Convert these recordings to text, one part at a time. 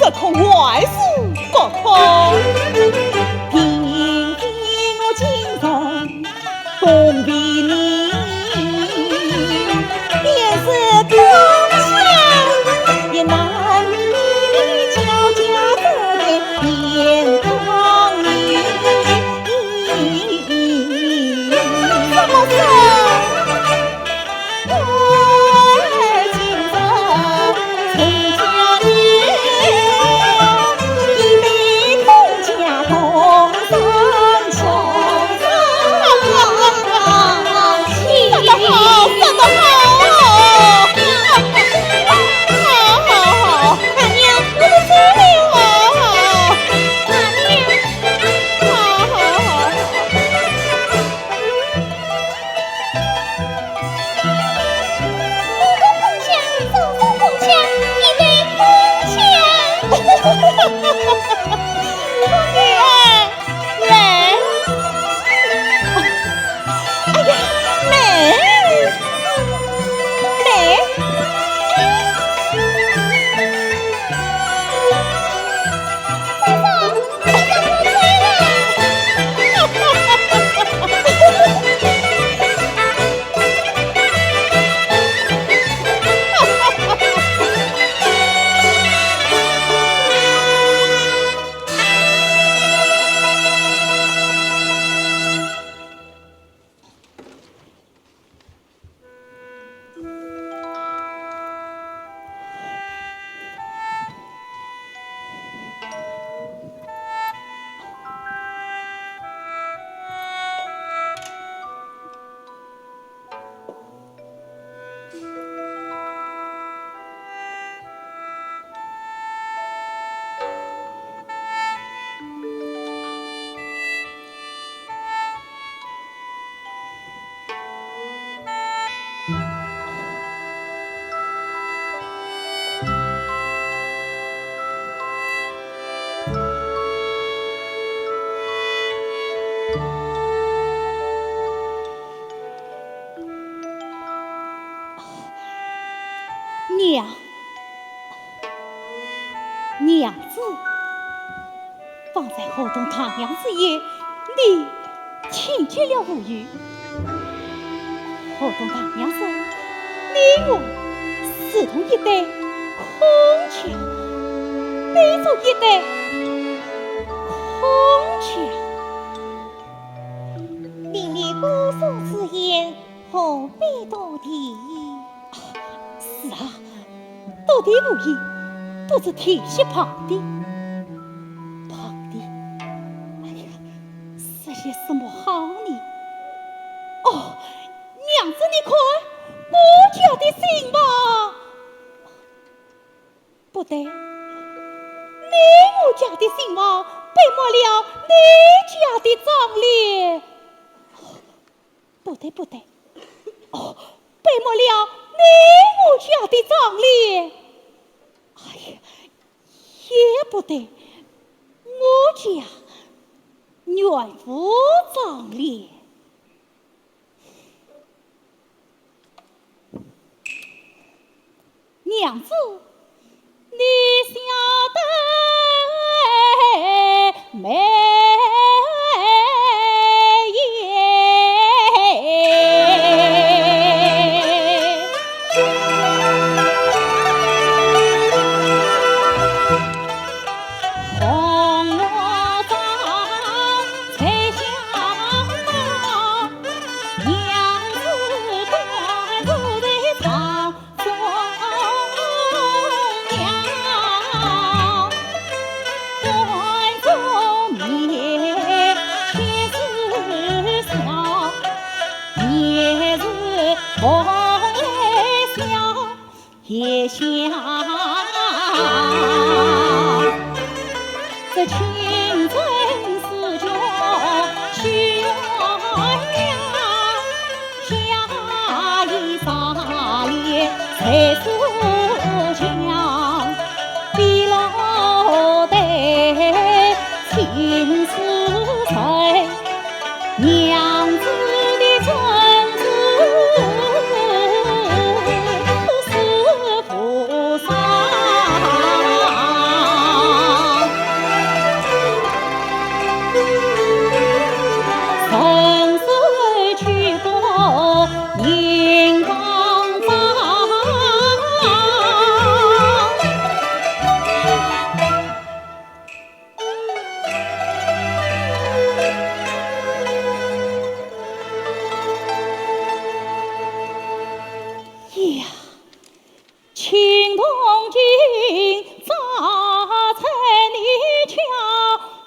这可外事不可。平定我精神东比你，便是刚强也难你交加的天堂里。娘子，方才河东唐娘之言，你请绝了无语。河东唐娘说，你我视同一对空墙，背着一对空墙。令你姑苏之言，何必多提？是啊，多提无益，不知提些旁的。哎呀，说些什么好呢？哦，娘子，你看我家的信吧。不对，你我家的信吧，背没了你家的账脸。不对，哦，背没了你我家的账脸。哎呀，也不对，我家原无账脸。娘子，你晓得没也想这青春似酒去鸳鸯，下一撒脸才苏墙，比老得情似水，娘子的真青铜镜砸在你桥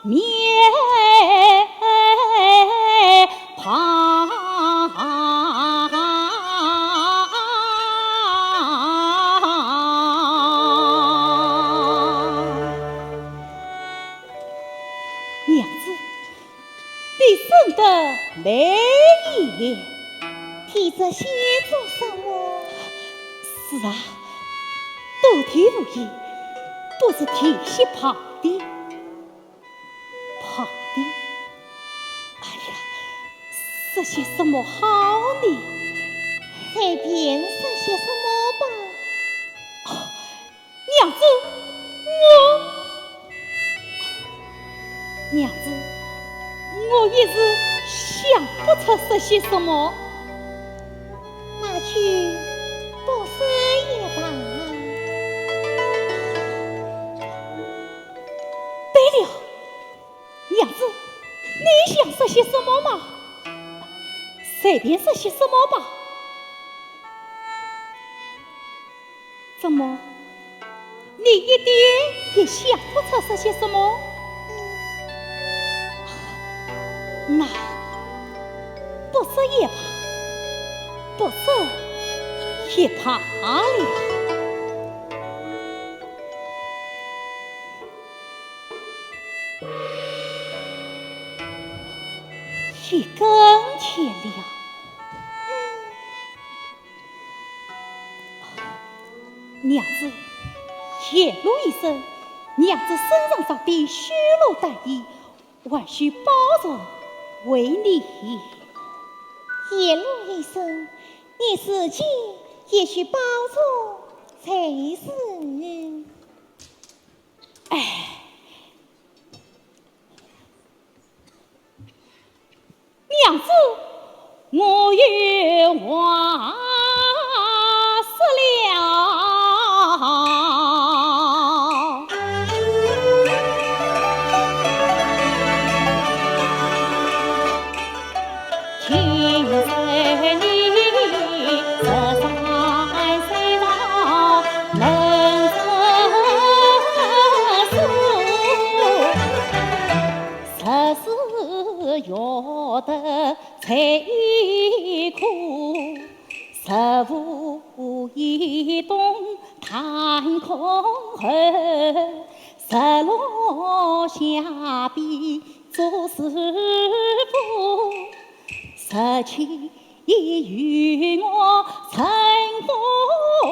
面旁，娘子，你生得美也，提这些做什么？是啊，多提无益，不是提些旁的。哎呀，说些什么好呢？随便说些什么吧。娘子，我一时想不出说些什么。那去不说也罢。对了，娘子，你想说些什么吗？随便说些什么吧。怎么，你一点也想不出说些什么？那不说也罢，不说也罢了。一更天了，娘子言路一声，娘子身上着的虚罗带衣，还需包容为你。言路一声，你自己也许包容才是。哎，娘子，我有话说了。要得才苦，十步一动叹空后，十落下边做师傅，十七与我成夫妇，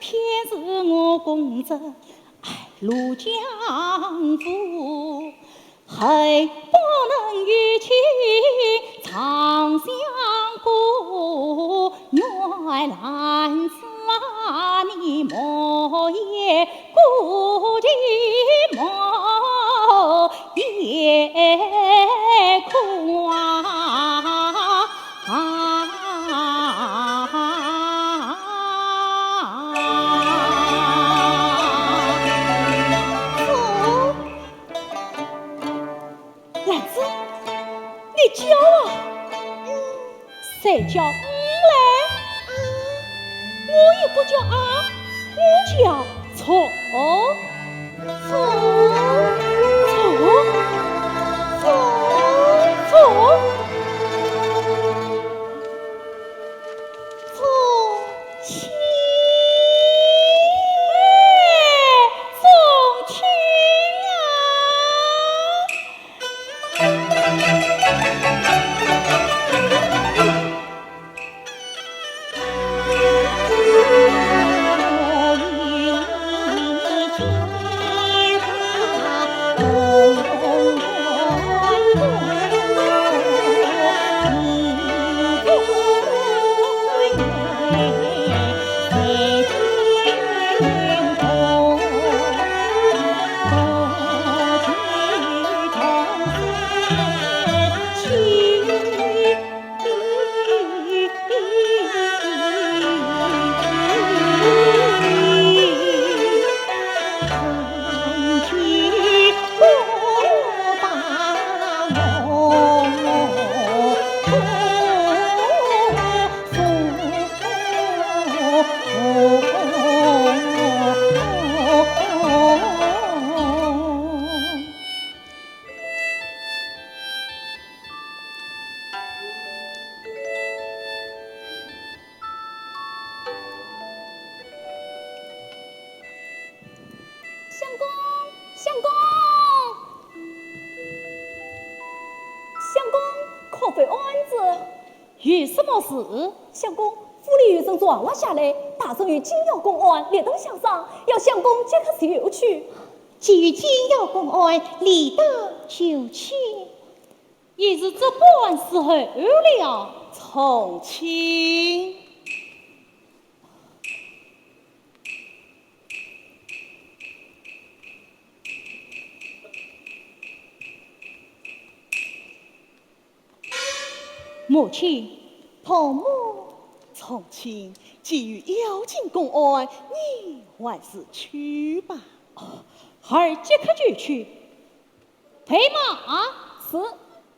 偏是我公子爱路江湖。恨不能与妻长相顾，原来是你莫言顾及莫言苦啊！你叫啊，谁叫来？我也不叫啊，我叫错亲。有什么事？相公，府里有人抓我下来，打算与金耀公案列等相商，要相公即刻就去。既与金耀公案理当就去，已是这般时候了。从亲，母亲，婆母，从亲，既与妖精公案，你还是去吧。儿即刻就去。陪马是。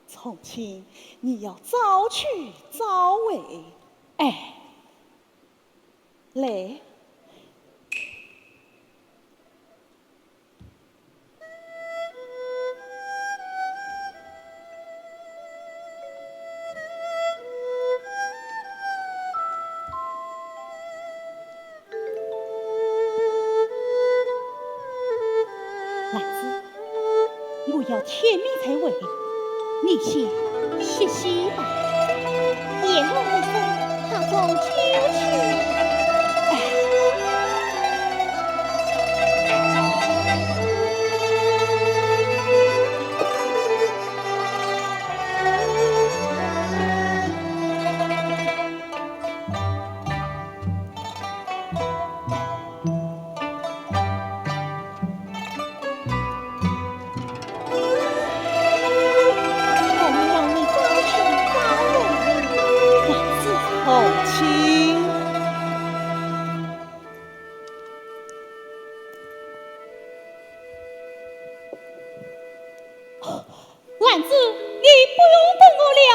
从亲，你要早去早回。哎，来。兰子，我要天明才回，你先歇歇吧。言我一声，他总就去。兰子，你不用等我了。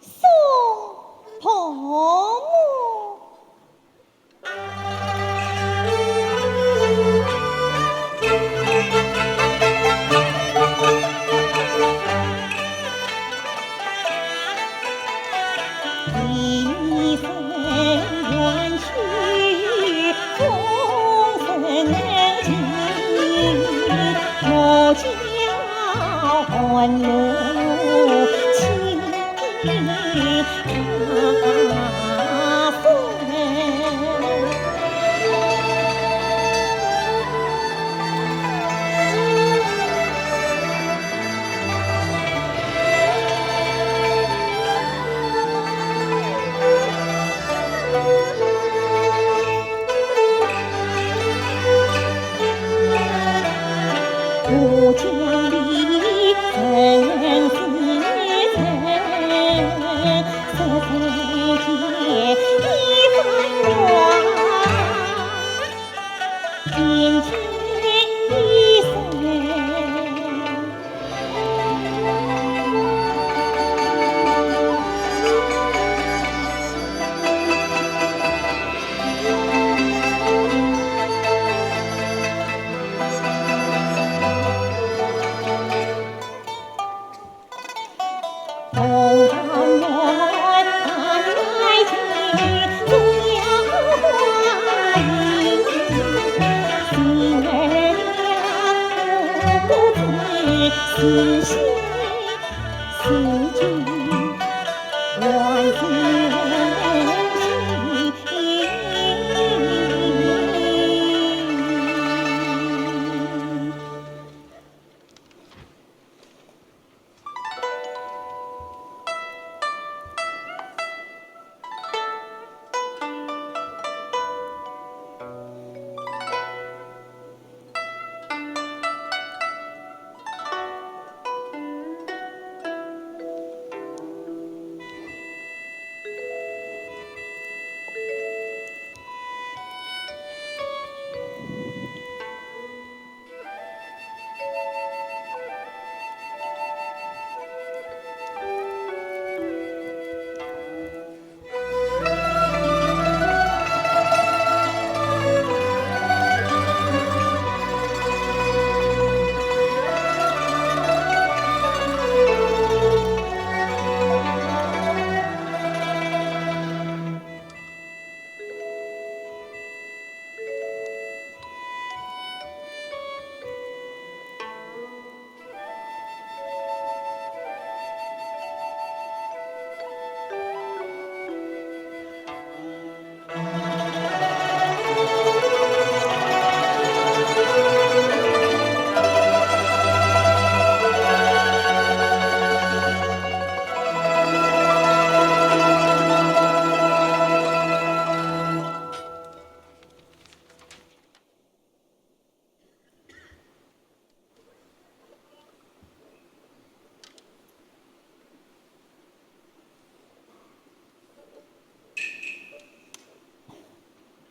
宋婆母。一生缘去，终身难尽。我教魂路情他分。故乡里人似尘，色彩间一番缘，并肩一生。红汤圆，谈爱情，只要花意。心儿俩不知是心是情，万事情。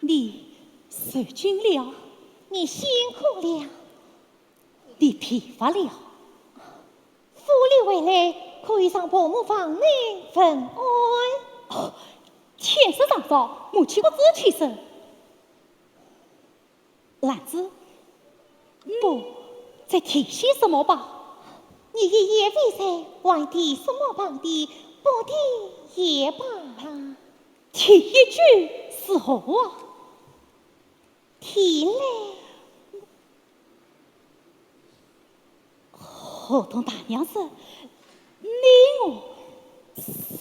你受惊了，你辛苦了，你疲乏了，府里回来可以上婆母房内问安。哦，天色尚早，母亲不知起身。兰子，不再提些什么吧？你一夜未睡，还提什么旁的？不提也罢啦。提一句是何啊？提嘞。河东大娘子，你我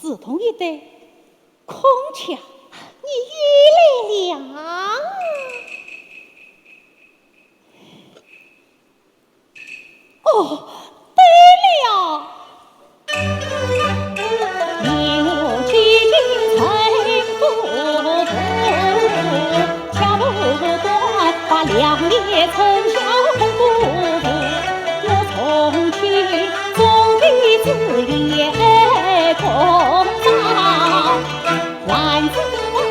是同一对空腔，你又来了。哦，对了。你我几经曾不负，巧不断把两列从小共不负。我从去总的自恋空上，兰子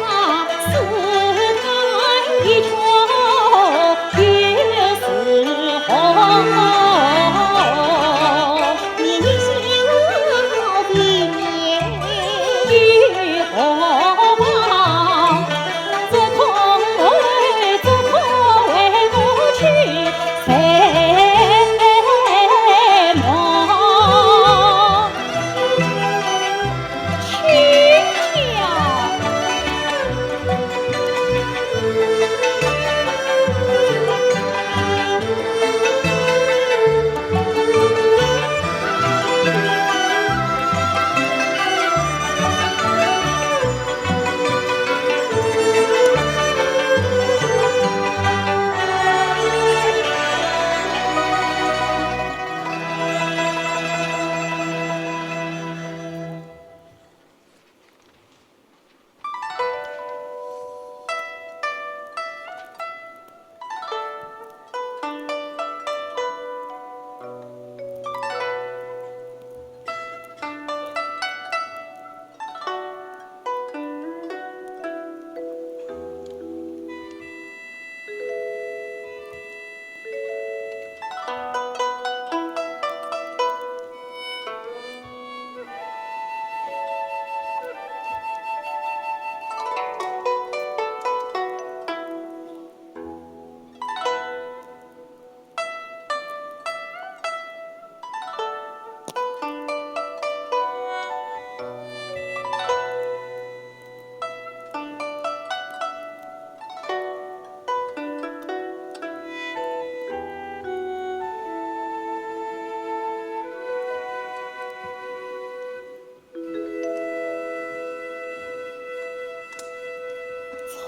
啊，思南一秋。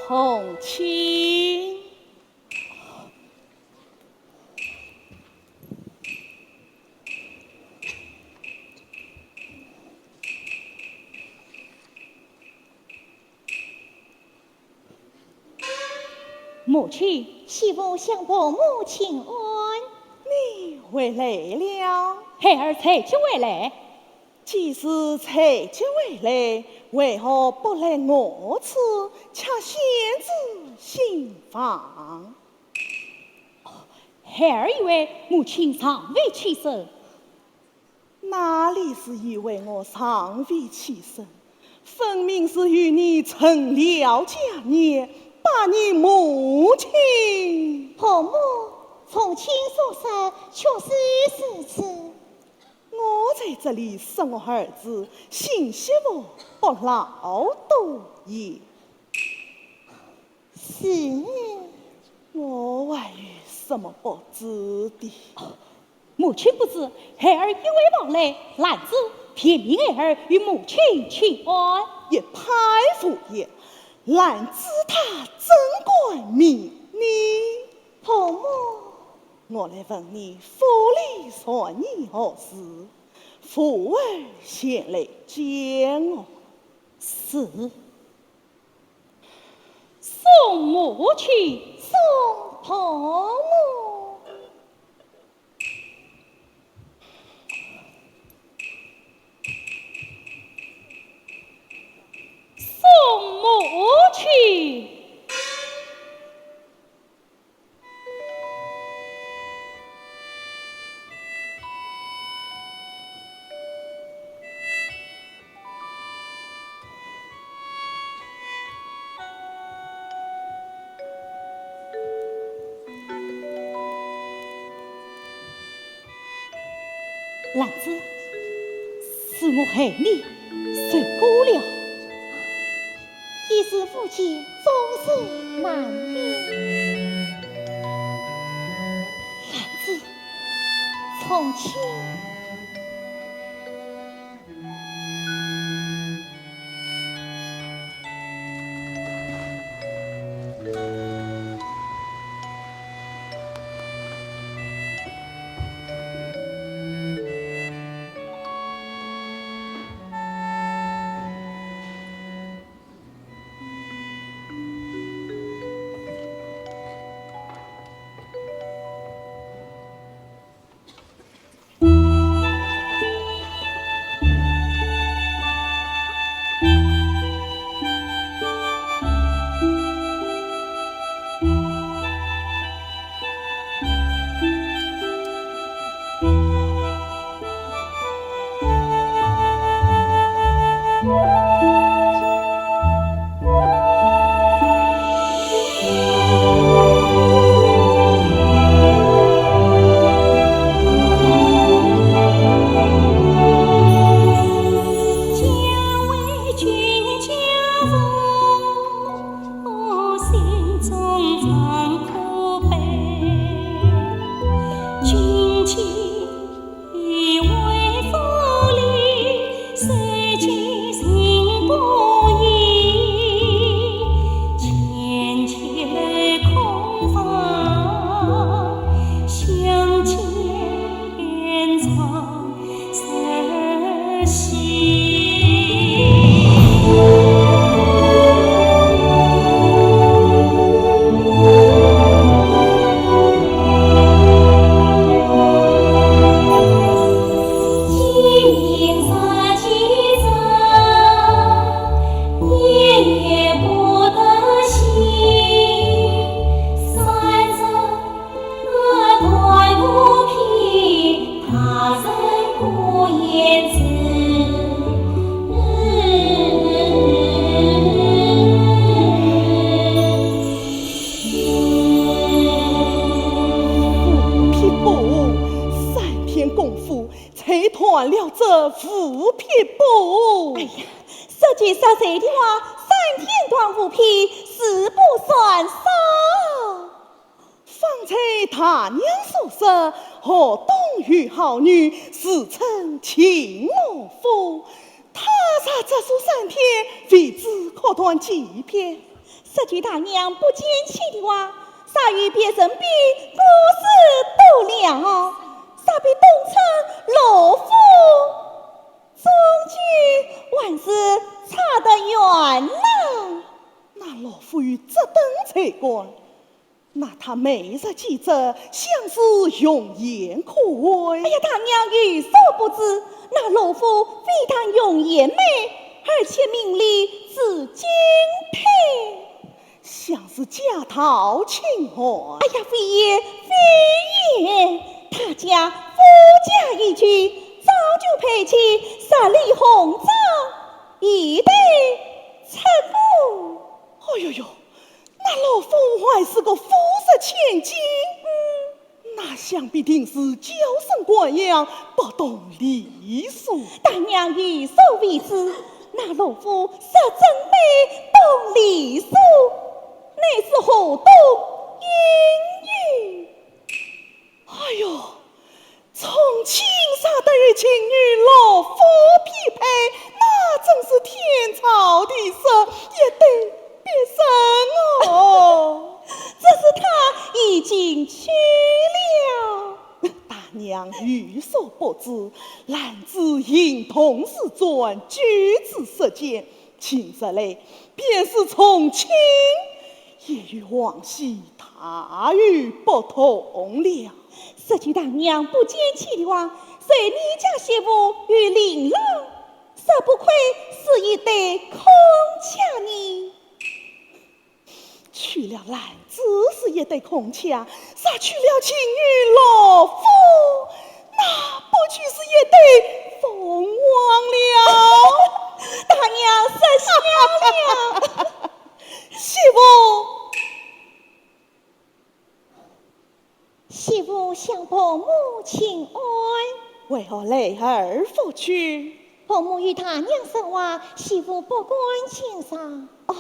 同亲。母亲，媳妇想报母亲恩。你回来了，孩儿才去回来。既是才接回来，为何不来我此，恰先至新房？孩儿以为母亲尚未起身，哪里是以为我尚未起身？分明是与你成了家业，把你母亲。婆母从亲所说，确是事实。我在这里生我儿子，新媳妇不劳多也。是，我还有什么不知的？母亲不知，孩儿因为往来，男子偏命孩儿与母亲请安。一派妇言，兰子他怎管命你？婆母，我来问你，府里说你何事？妇儿先来见我。是送母亲，送婆母。送母亲。兰子，是我害你受过了。一时夫妻总是难免。兰子，从前断了这虎皮布。哎呀，实际上这的话，3天断虎皮是不算少。方才他娘所说，河东遇好女，自称秦罗夫。他杀这数3天，为之可断几篇？社稷大娘不见气的话，啥与别人比，不是斗了。啥比东城老夫，终究还是差得远了。那老夫与这等才官，那他每日记着，像是容颜可畏。哎呀，大娘有所不知，那老夫非但容颜美，而且名利之精配，像是假讨情怀。哎呀，非也非也，他家夫家一句，早就配起十里红妆，一对成夫。哎呦呦，那老夫还是个富实千金，那想必定是娇生惯养，不懂礼数。大娘有所未知，那老夫实真被懂礼数，乃是何等英语？哎呦，从青纱对情与老夫匹配，那真是天朝地设，也得别生哦。这是他已经去了。大娘有所不知，兰子因同事转，举止射箭，亲日来便是从亲，也与往昔他与不同了。社稷大娘不见气的话，随你家媳妇与邻人，实不愧是一对空腔呢。娶了兰子是一对空腔，杀娶了情与老夫，那不去是一对凤凰了。大娘失想了。媳妇，媳妇向婆母请安。为何泪儿不去？婆母与他娘说话，媳妇不关心上。哦，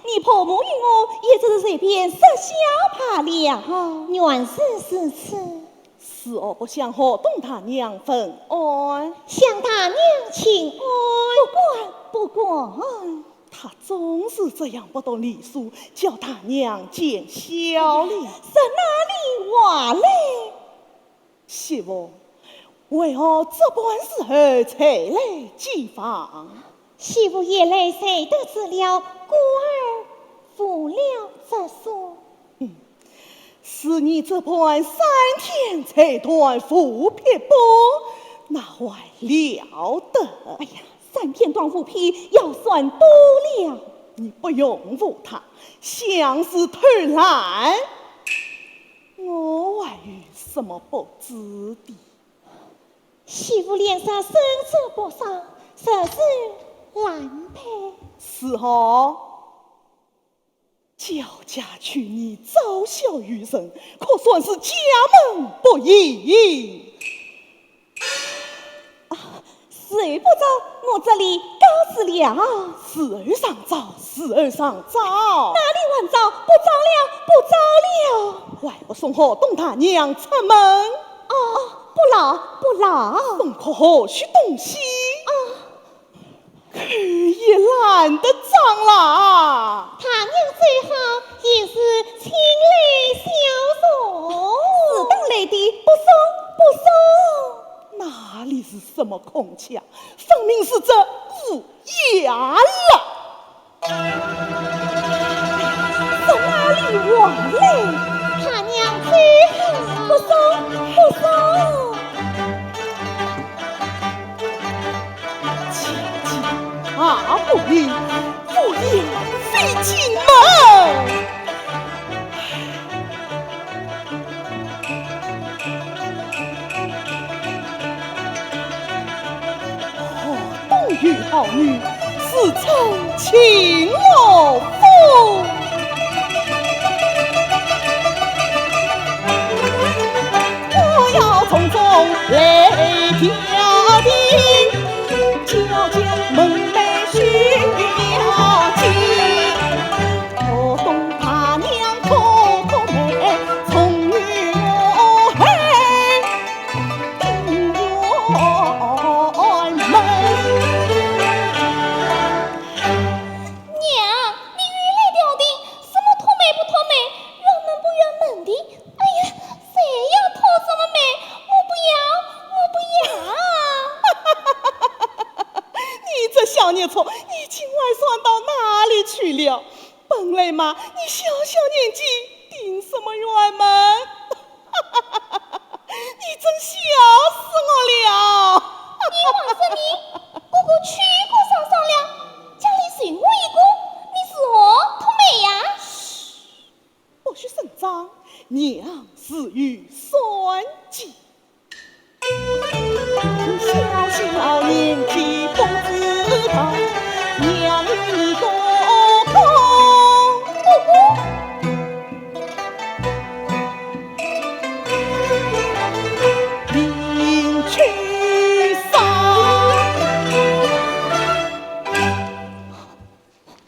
你婆母与我也只是这边说笑罢了。原是此。是我不想和董大娘分安，向大娘请安。不管。她总是这样不懂礼数，叫大娘见笑了。是哪里话嘞？媳妇，为何这般时候才来祭访？媳妇夜来谁得知了孤儿负了这书？是你这般3天才断腹皮不？那还了得！哎呀，3天断腹皮要算多了。你不用负他，像是偷懒。我还有什么不知的？媳妇脸上生色不少，实是难配。是哦，焦家娶你，早孝于人，可算是家门不义。谁不走？我这里告辞了。时儿上早，时儿上早。哪里晚早？不早了。还不送和董大娘出门？不劳。送可何许东西？可也懒得脏啦。他娘最好也是亲来相送，自当来的不送。哪里是什么空腔，分明是这乌鸦了。从哪里往来？他娘最好不送。他不应，不应非进门。东域好女，是称秦老夫。我要从中来挑剔，交见门楣须了紧。我董大娘偷偷美，从女我黑定院门。娘，你原来掉的小孽错，你今晚上到哪里去了？本来嘛，你小小年纪订什么辕门？你真笑死我了！你王是你，哥哥去过上上了，家里随我一个，你是我托妹呀？不许声张，娘是与孙继。小小年纪不知道，娘与你多空。哥哥。临去丧，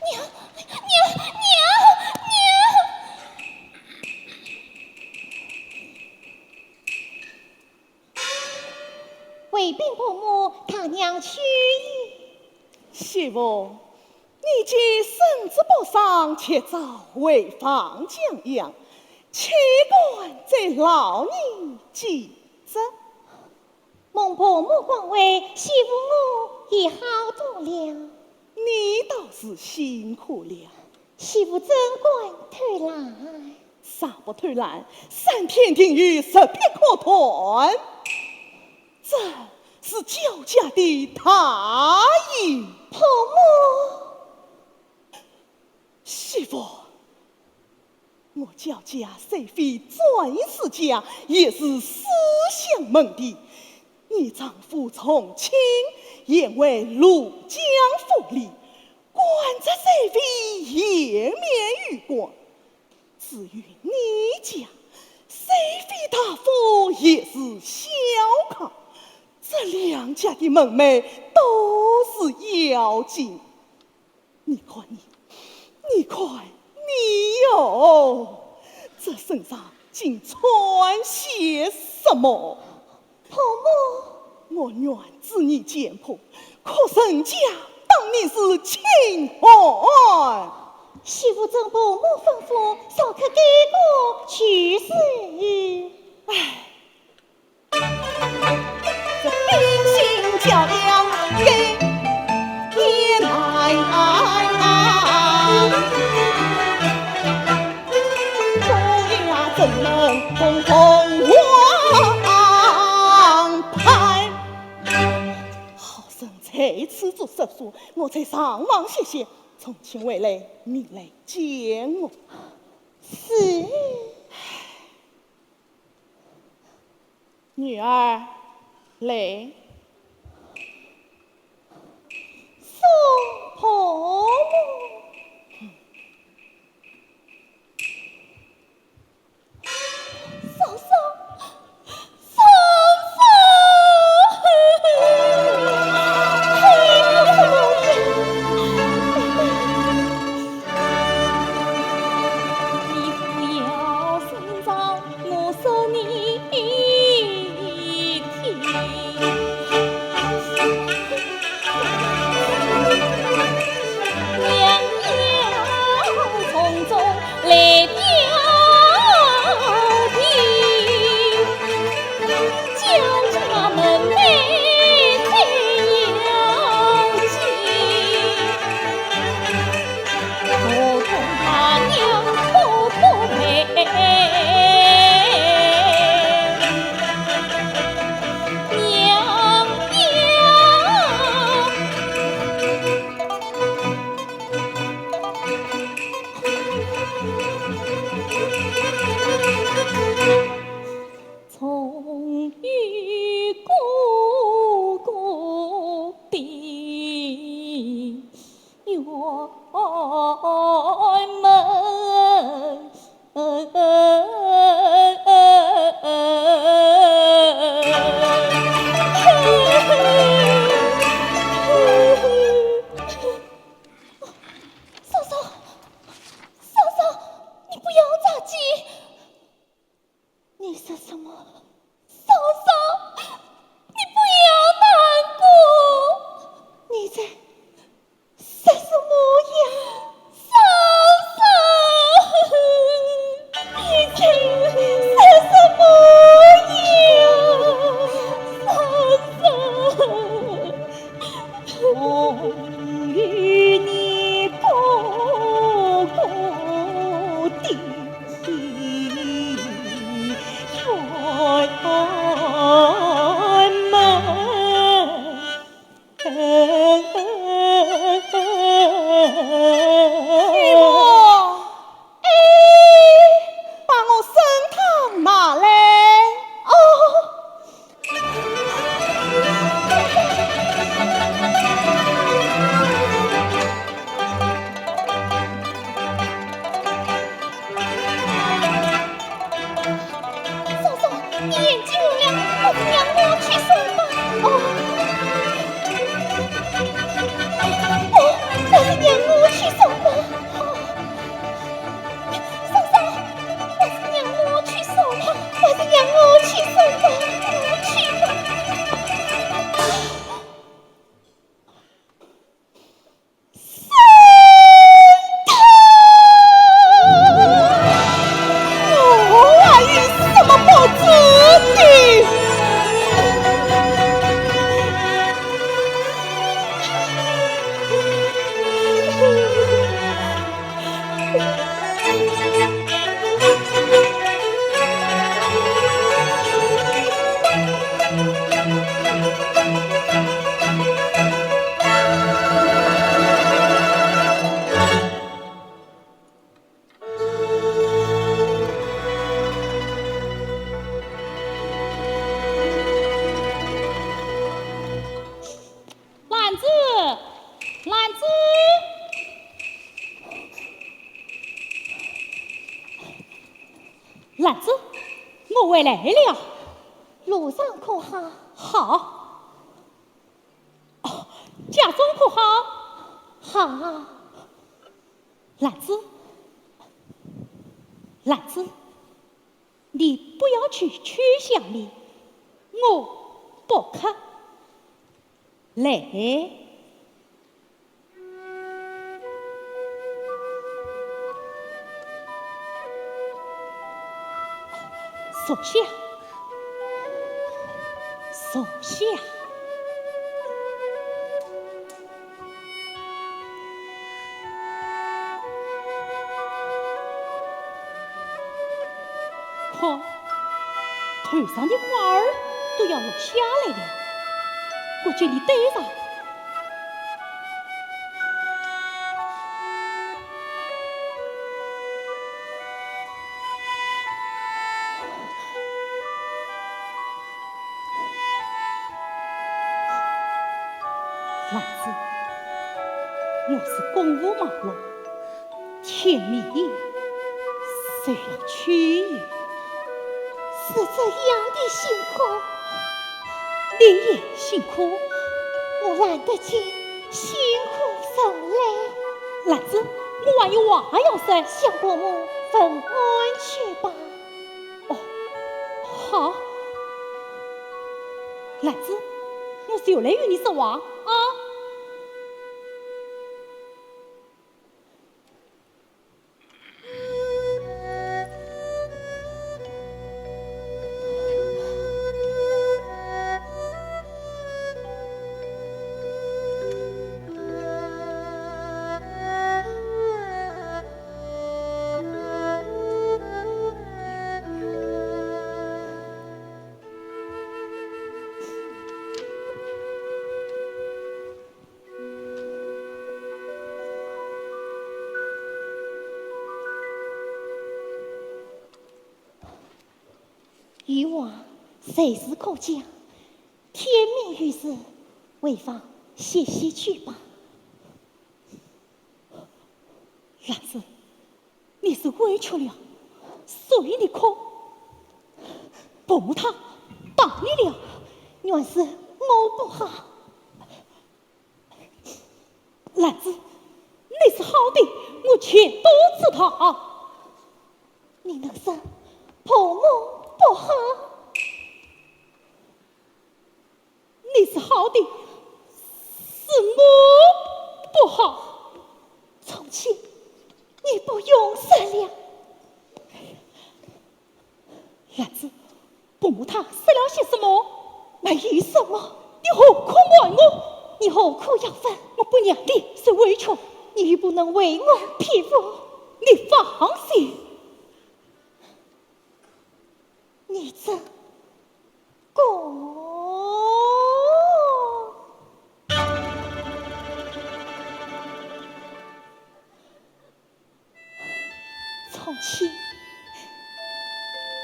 娘！为兵伯母，他娘去矣。媳妇，你既身子不伤，且早回房将养，岂管在老你几责？孟伯母光为媳妇我已好多了，你倒是辛苦了。媳妇怎管偷懒？啥不偷懒？3天定雨，10片可团。这是焦家的大义。婆母，媳妇，我焦家虽非钻石家，也是思乡门第。你丈夫从亲，也为庐江府里，官职虽非颜面玉官。至于你家，虽非大夫，也是小康。这两家的门楣都是妖精。你看你哟，这身上竟穿些什么？婆母，我原知你简朴，可人家当年是清欢。媳妇正伯母吩咐，少可给我去世。唉，这秉性较量给爷奶，我呀怎能共同王牌？好生在此做手术，我才上网歇歇。从前回来，你来见我。是。女儿，来。宋婆母，嫂嫂，你不要声张，我说你娘要从中来调停，焦家门内最要紧，我同他娘可不配。从与哥哥的辕门，嫂嫂，你不要着急。你说什么？嫂嫂，你不要难过。你在说什么呀？嫂。兰子，我回来了。路上可好？好。哦，家中可好？好。兰子，兰子，你不要去取香米，我不肯。来。坐下，坐下。看，头上的花儿都要落下来了，我叫你戴上。兰子，我是公务忙碌，甜蜜虽要取予，是这样的辛苦，你也辛苦，我懒得见辛苦受累。兰子，我还有话要说，小伯母分安去吧。哦，好，兰子，我就来与你说话啊。渔王随时可讲，天命于是，为妨歇息去吧。兰子，你是委屈了，所以你哭。伯母他打你了，原是我不好。兰子，你是好的，我全都知道。你能说伯母不好？你是好的，是我不好。从前你不用善良。兰子，伯母他说了些什么？没有什么。你何苦爱我？你何苦要分？我不让你受委屈，你又不能为我披服。你放心。你这过从前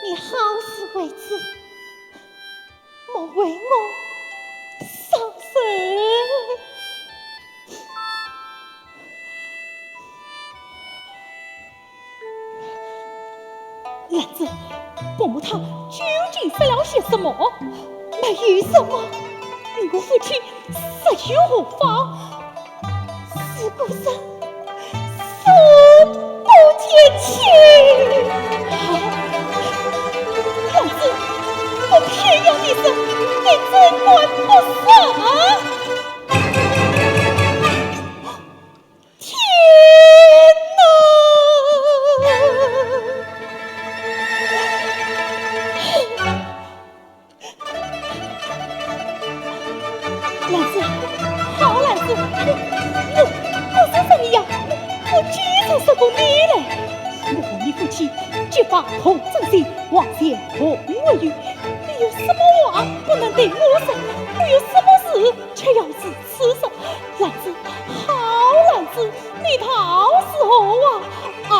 你好自为之，莫为我伤神。兰子，伯母他究竟说了些什么？没有什么。我父亲实有何妨？事故上恕不见情。兰子，我偏要你说，你怎管不说？天哪！兰子，好兰子，我是什么呀？我几曾说过你嘞？我和你父亲结发同真心，往前同为语。你有什么话不能对我说？我有什么事却要是此说？兰子，好兰子，你讨是何啊？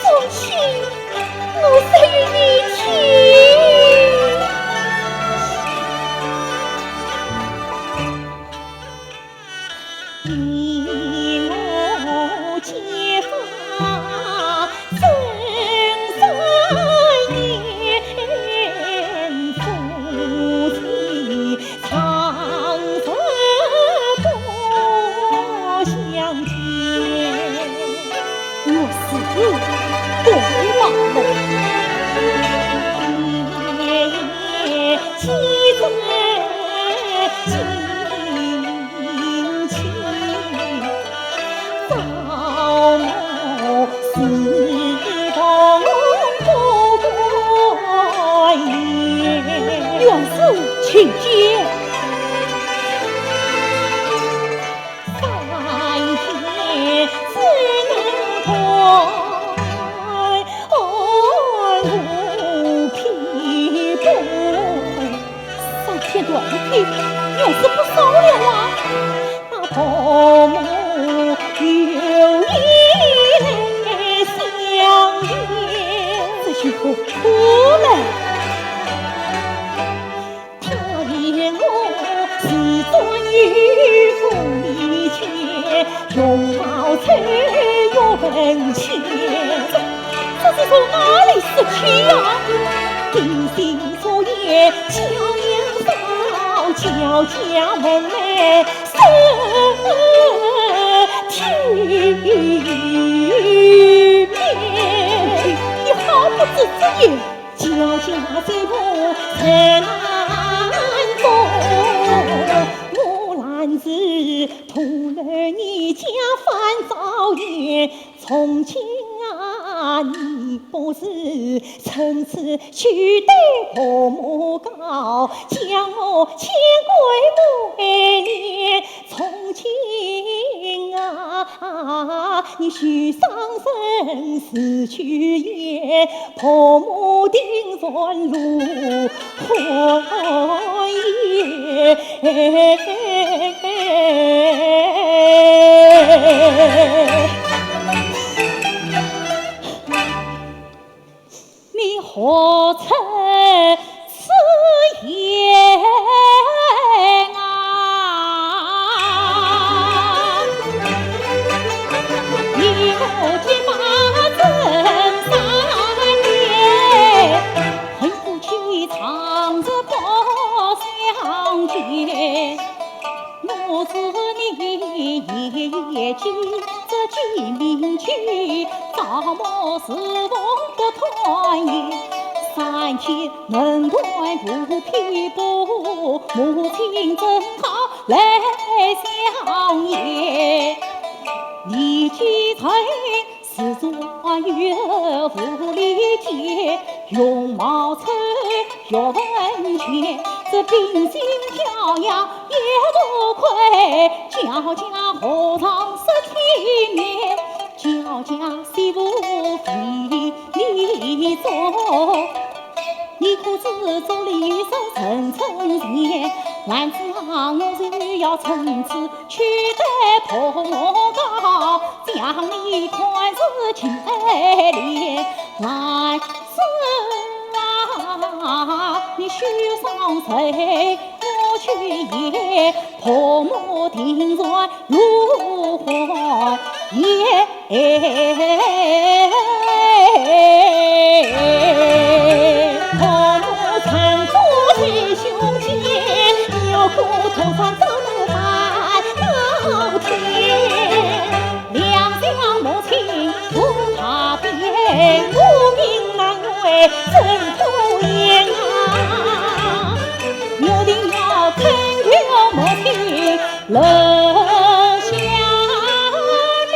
从前我说与你听。你我结发深深请见。要是不收了啊，那婆母有意来相见，这句话哭了。他言我是尊于府里前，容貌才有文钱。这是从哪里拾起呀？地心所言，巧言少，叫家门内生体面。你好不知之言，叫家虽不曾难做，我兰子徒儿你家犯遭言，从今啊，你不是趁此去对婆母告，将我牵归母年。从今啊，你须上身死去也，婆母定算入火焰。你何曾此言啊？你我结发正3年，恨夫妻长着不相见。我知你也记这鸡鸣曲，早么时逢不团圆。3天门关不披布，母亲正好来相迎。你既曾是做岳父里见，容貌丑又文钱，这秉性飘扬也不亏。叫家何尝是体面，叫家媳妇非你做。你可知做里手层层前，男子行我就要从此取得婆母告，将你宽是全连。男子啊，你须上谁我去也，婆母定算如何也。苦头上怎么办到天？两相母亲不他变，无名难为真可怜啊！我定要恳求母亲乐下你，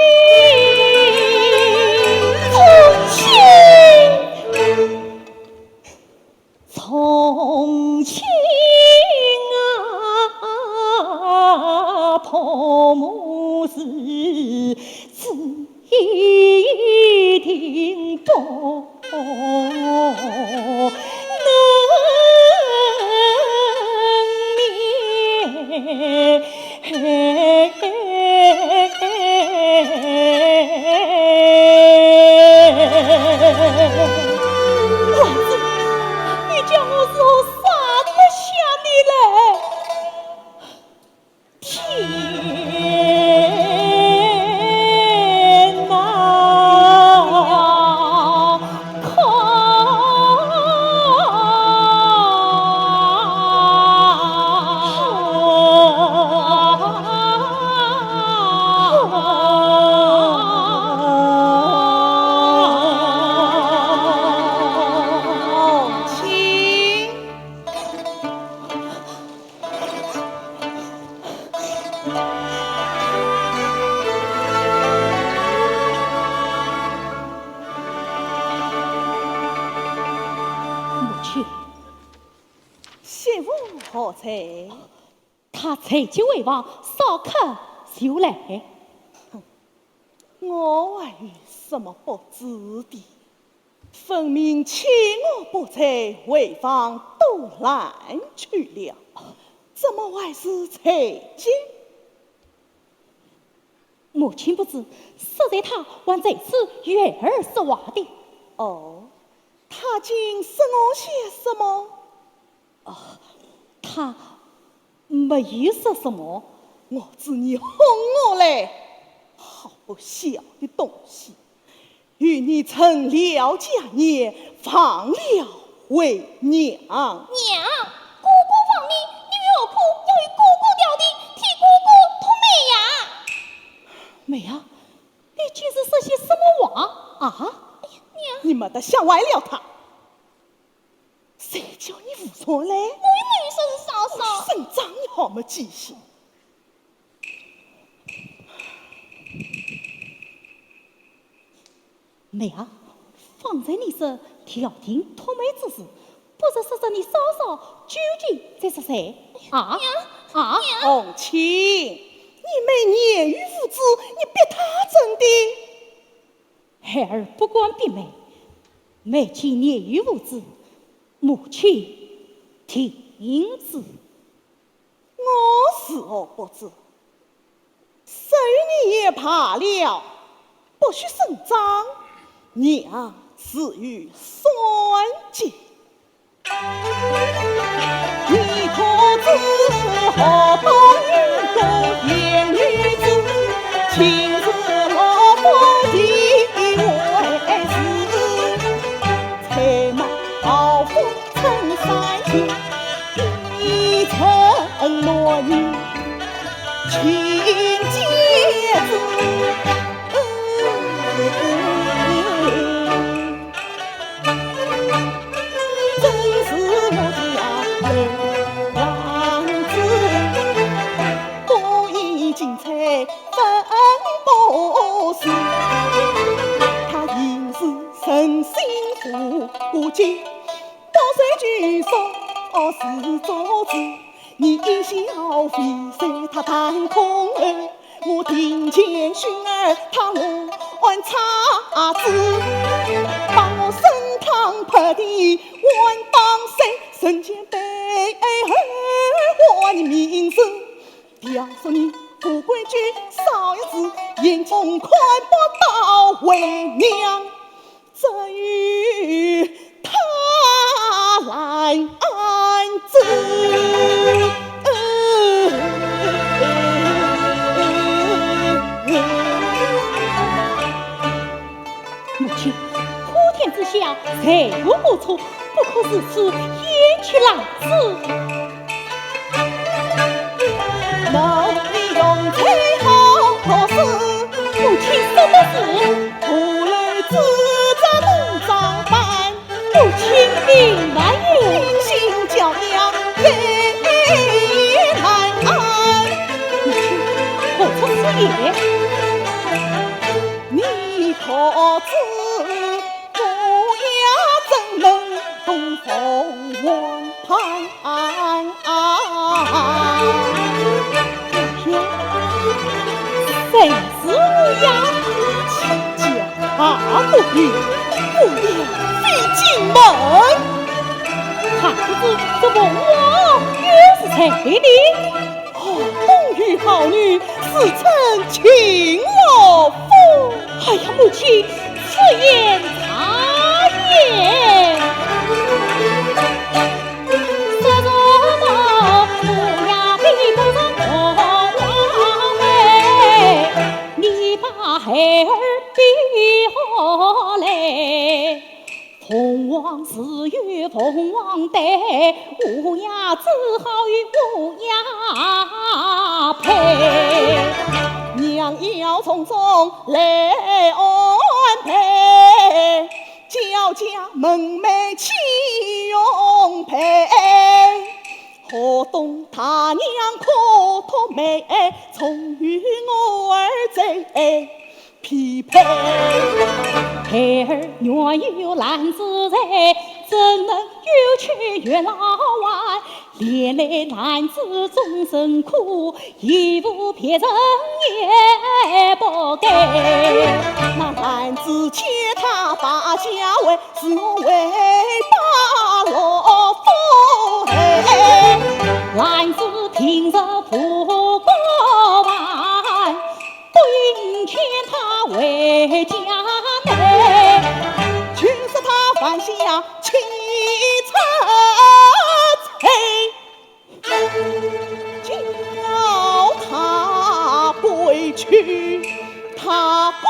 从前婆母是一定不能免。老子，你叫我说啥子想你嘞？天哪！不才？他才去为王，少客就来。我还有什么不知的？分明欺我不才，为防都拦去了，怎么还是才见？母亲不知，实在他还在此月儿说话的。哦，他竟说我些什么？他没有说什么。我知你哄我嘞，好不孝的东西！与你成了家业，放了为娘。娘，姑姑放你，你岳父要与姑姑掉地，替姑姑脱妹呀！妹啊，你竟是说些什么话啊？娘，你没得想歪了他，谁叫你无错嘞？我也没有说是嫂嫂。省长你好没记性。妹啊，方才你说调停脱妹之事，不是说你嫂嫂究竟在说谁啊？啊！红青，你没言语无知，你别他真的。孩儿不管别妹，妹既言语无知，母亲听之。我是我不知，谁与你也怕了，不许声张。娘是与算计，你可知何等个言女子，亲自落风的为事，才马好风尘三千，一承诺你亲姐子。不见多岁举手是桌子，你一笑飞在他弹空儿，我听见熏儿他我玩叉子，把我身旁拍的万当谁身前背儿我的名声，要说你不规矩少一字，眼中快不到为娘，这与他来安置。母亲，普天之下谁无过错，不可如此冤屈郎子。能利用最好事，母亲说的是，不来自责能长班，母亲明白有听信教养也难安。母亲何出此言？你可知不要怎能东风王盼？谁是乌鸦？请家不语，不要飞进门。还不知这个王又是谁的？冬雨好女，是称秦老夫。哎呀，母亲，此言差也。说什么乌鸦比不上凤凰美，你把孩儿比何来？凤凰是与凤凰对，乌鸦只好与乌鸦配。娘要从中来安排，叫家门楣齐用配。何懂他娘可托妹，从与我儿贼匹配。孩儿原有男子在，怎能有去月老弯？连累男子终身苦，一无别人也不给。那男子借他把家为，是我为把罗夫嘿。男子平日不过万，不应欠他为家内，却是他犯下欺臣罪，叫他归去，他乖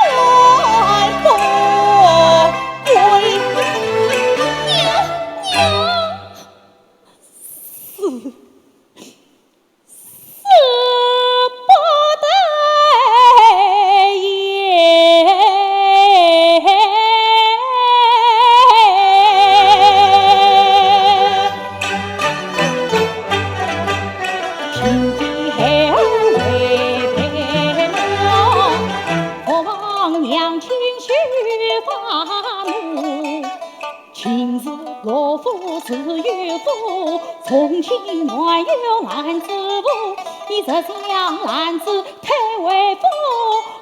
不归？娘，死不得也。平地孩儿为陪娘，我望娘亲须发怒。今日罗夫自有福，从前暖有男子妇，你这将男子推为夫，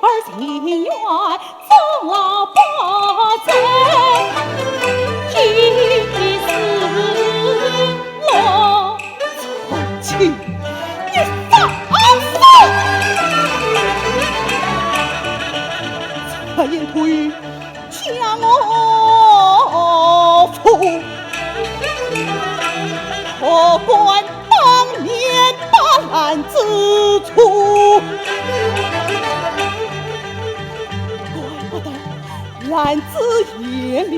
而情愿终老不争。既是罗从前你放肆，才言吐语将我负，可管当年把男子处，怪不得男子眼里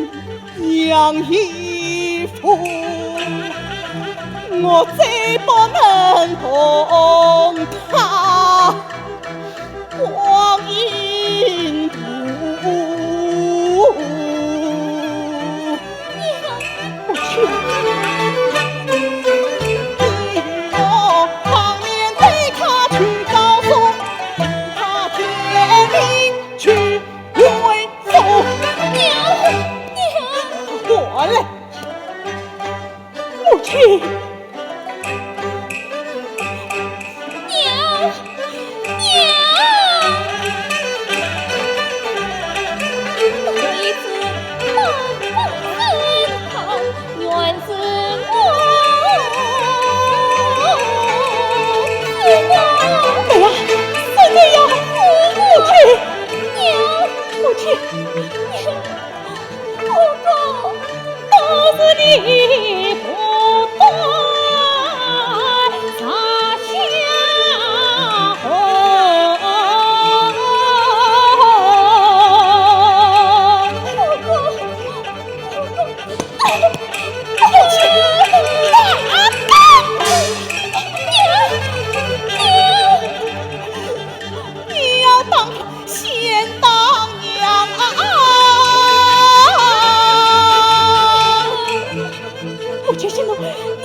娘依附，我再不能同他光阴度。不去。我当年对他去告诉，他天命去为父。过来，不去。你不断撒下红，你要当先当娘不去行动，你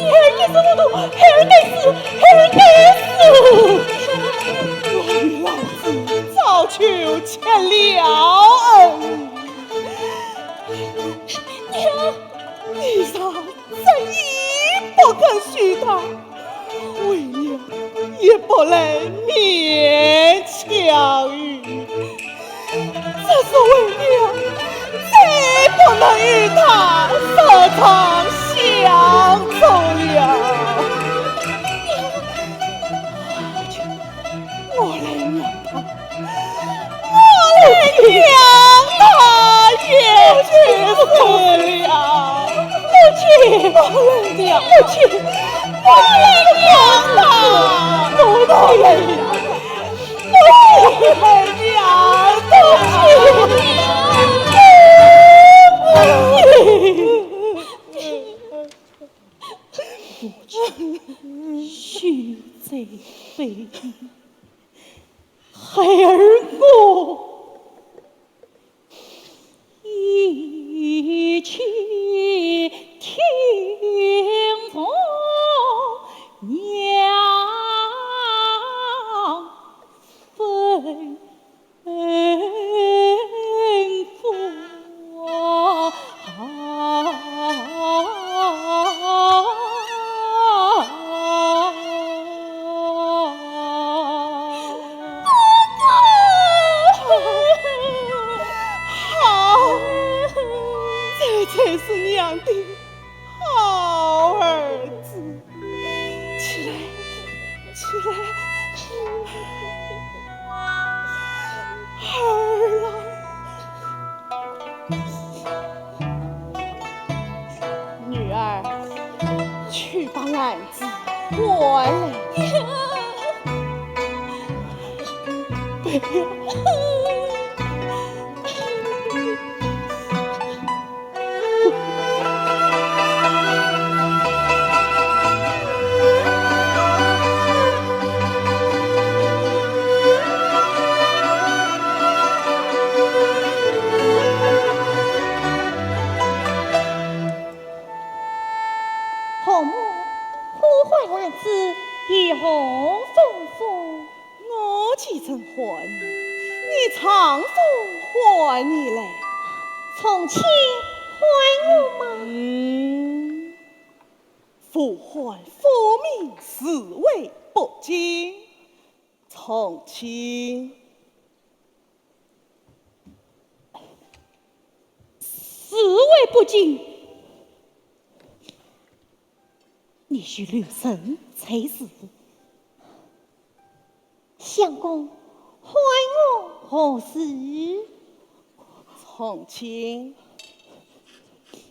儿也是糊涂，孩儿该死，孩儿该死。我与老子早就欠了恩，你啥怎一不肯许他，为娘也不能勉强于，这是为娘再不能与他色长相走了。我来让他，我来让他也去死了。不去，我来让，不去，我来让他，不去，我来让他。许贼非，孩儿我一起听从娘吩咐。快来！婆母呼唤兰子有何吩咐？我既曾还你，你丈夫还你嘞？从前还我吗？父还父命，视为不敬。从前视为不敬。你须留神才是。相公，还我何事？从前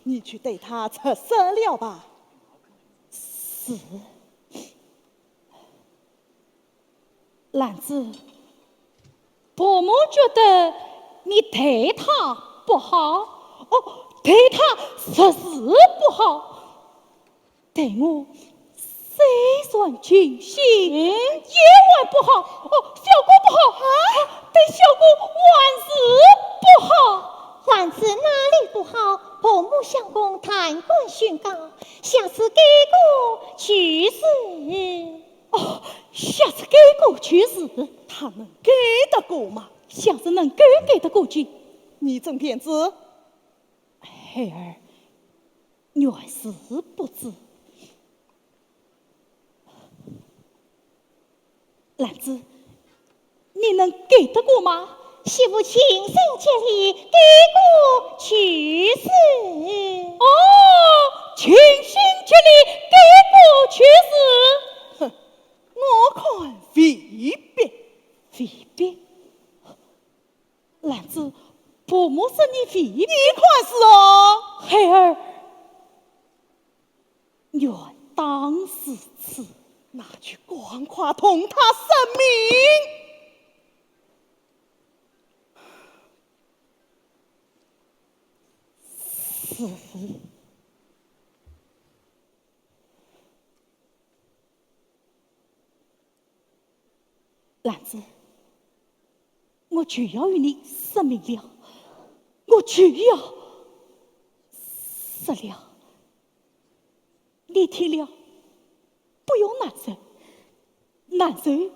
你去对他出色了吧？是。兰子，伯母觉得你对他不好，对他实是不好。对我虽算尽心，也还不好。小姑不好啊，对小姑万事不好。兰子哪里不好？婆母相公贪官宣告，下次改过去世。下次改过去世，他能改得过吗？像是能改得过去。你真骗子！孩儿原是不知。兰子，你能改得过吗？媳妇亲身接力改过去世。全心全力改过去世。哼，我看未必。未必。兰子，婆母说你未必。你看是哦，孩儿愿当是此。拿去赶快同他申明。是。兰子，我就要与你申明了，我就要死了。你听了，不用难受，难受也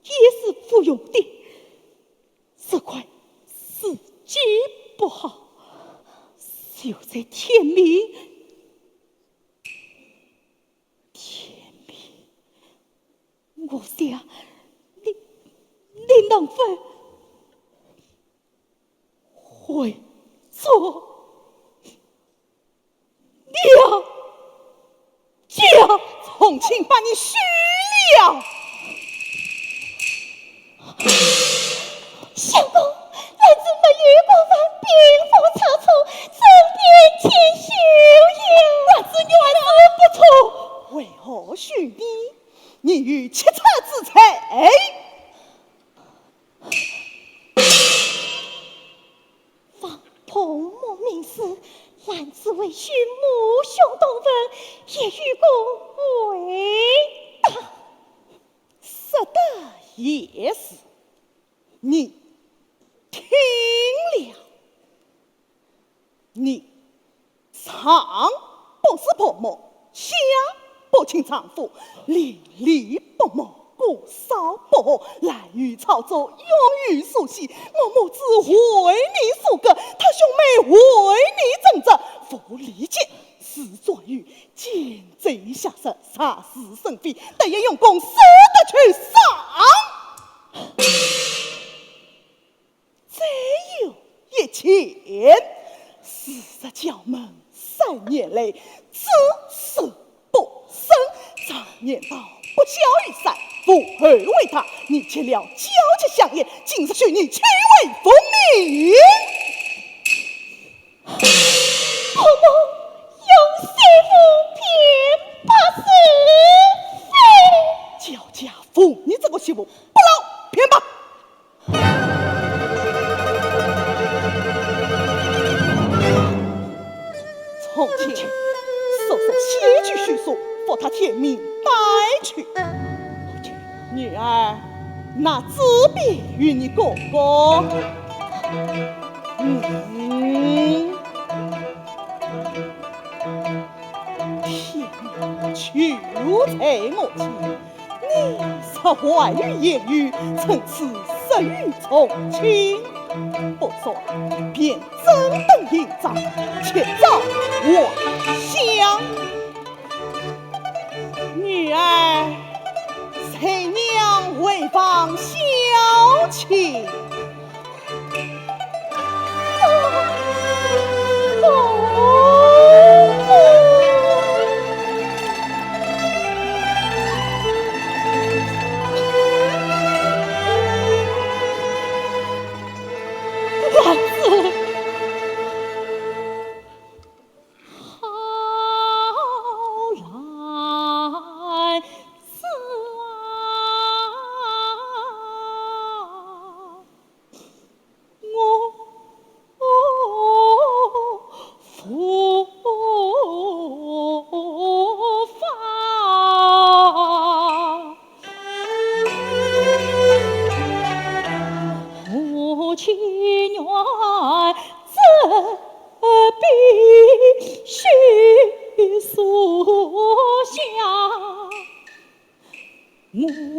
是服用的。这块时机不好，就在天明。我想你能否会做了家？从前把你许了。相公，兰子没遇过犯兵锋差错，身边千秋也。兰子原是不错，为何许你？你欲切车之罪。望婆母明示，兰子为许母兄同婚，也与公为大。说的也是，你听了，你上不是婆母，下不亲丈夫，连理不睦，过少不和，滥竽操作，庸于俗戏。我母子为你所割，他兄妹为你争执，夫离间是状于奸贼下手，杀死生非，得也用功舍得去上。再有一钱，49门3年内，子嗣不生，常年到不孝于三，父而为他，你切了交结相言，今日许你屈为父命。婆母用媳妇偏怕是非。天命带去。女儿，那纸币与你哥哥。天命去在我前，你是外语言语，从此失于从亲。不算，便真等营帐，且早还乡。女儿，谁娘为放小妾？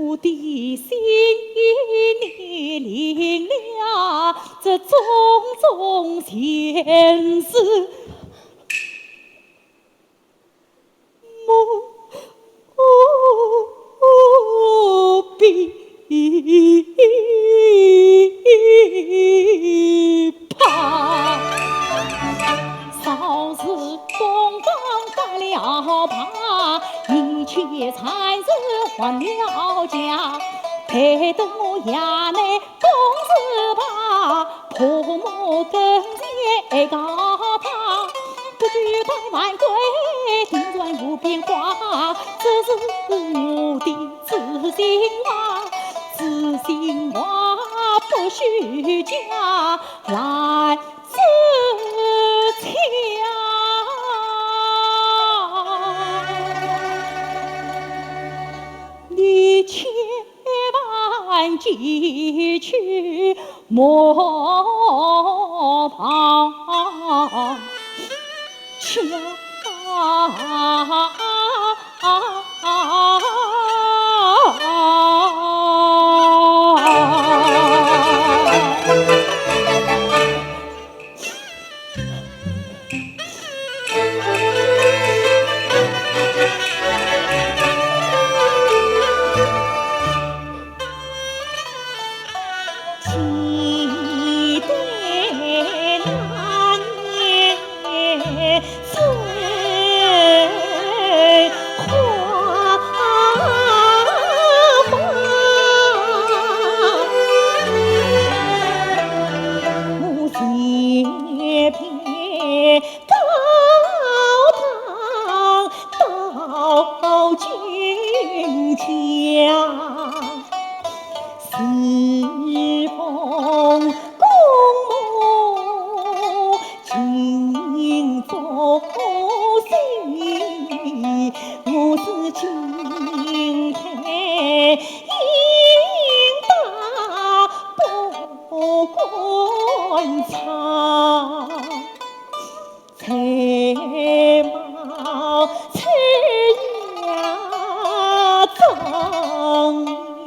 我的心里领了这种种闲事，不必怕。少时东方发了怕，你却才是还了家。陪得我衙内公事怕，婆母跟前高怕。不惧百万贵，定然无变化。这是我的知心话，知心话不虚假，来自强。你千万记去莫怕，瞧。记得那年翠花放，我结别高堂到君家。适逢公母今朝喜，我是今天应当不观察，才貌才呀长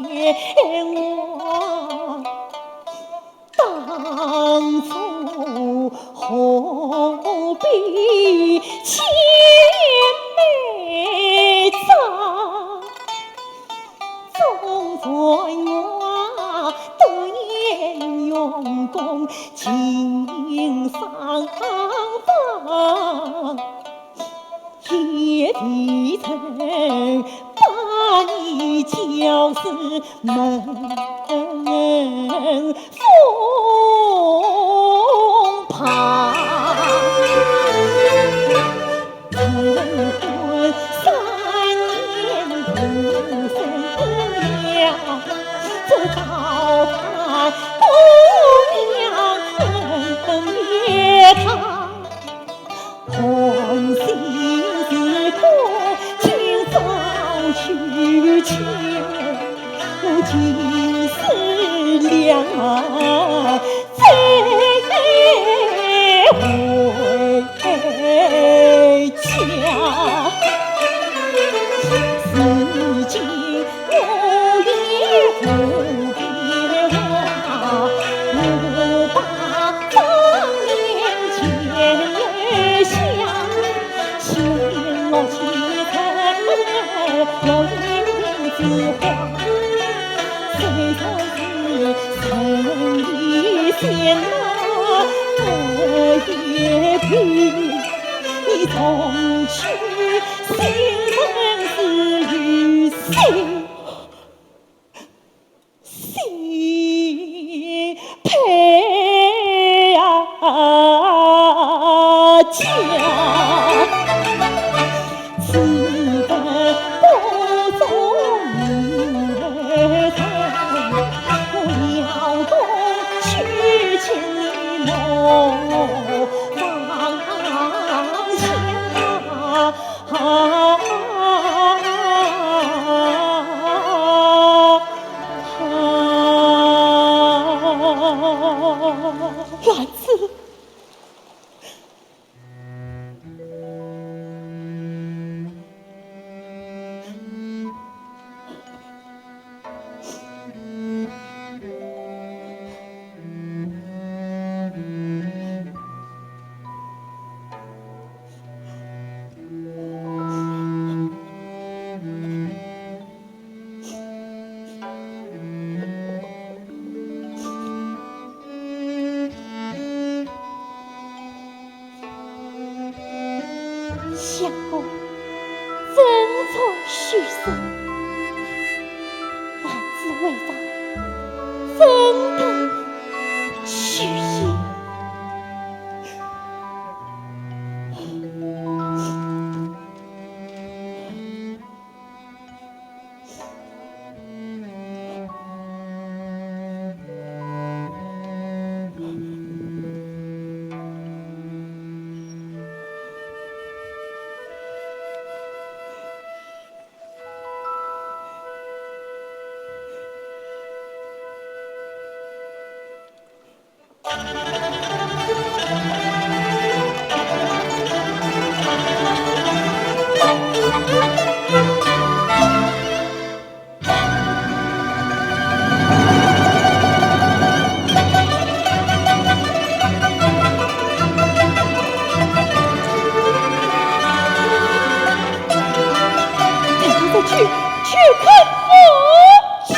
眼我当初何必千枚账，总算我得言用功，经商房也未曾把你教是门风旁，成婚3年不生养，这高攀姑娘别他欢喜是苦情。年啊，也凭你从去心生死于心。心配家，此等不忠儿臣，我要动去千里梦方向。兰子，相公真错虚声，万子为法，怎得虚言？去看我去。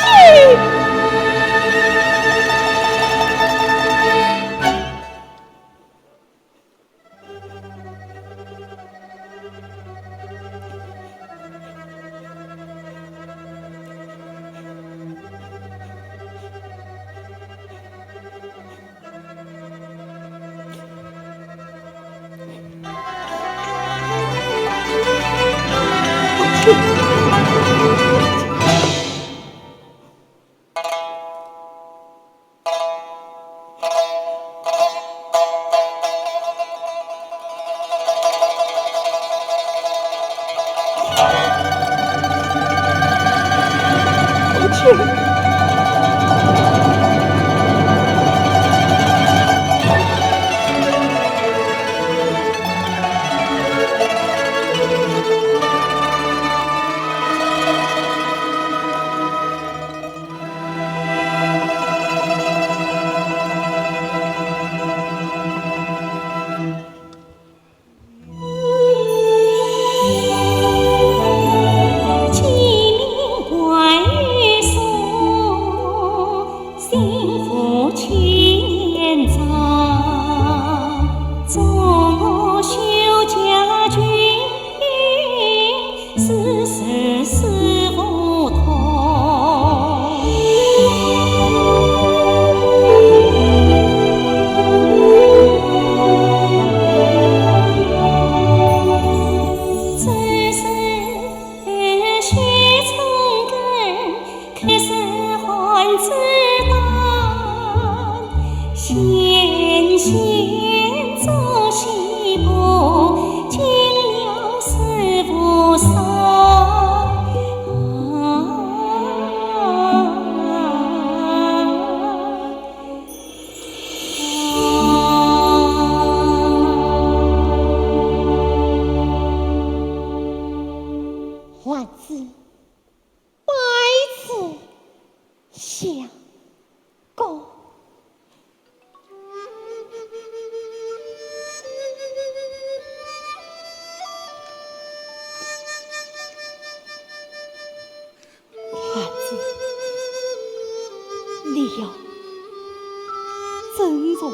宗，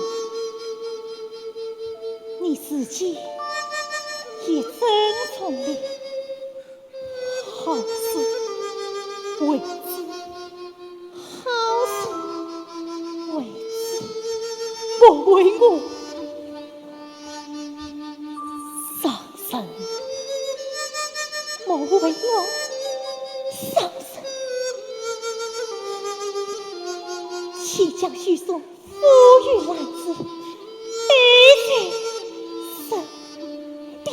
你自己也遵从了，好事为子，好事为子，莫为我伤身，莫为我伤身。即将许所赋予兰子，必在身边。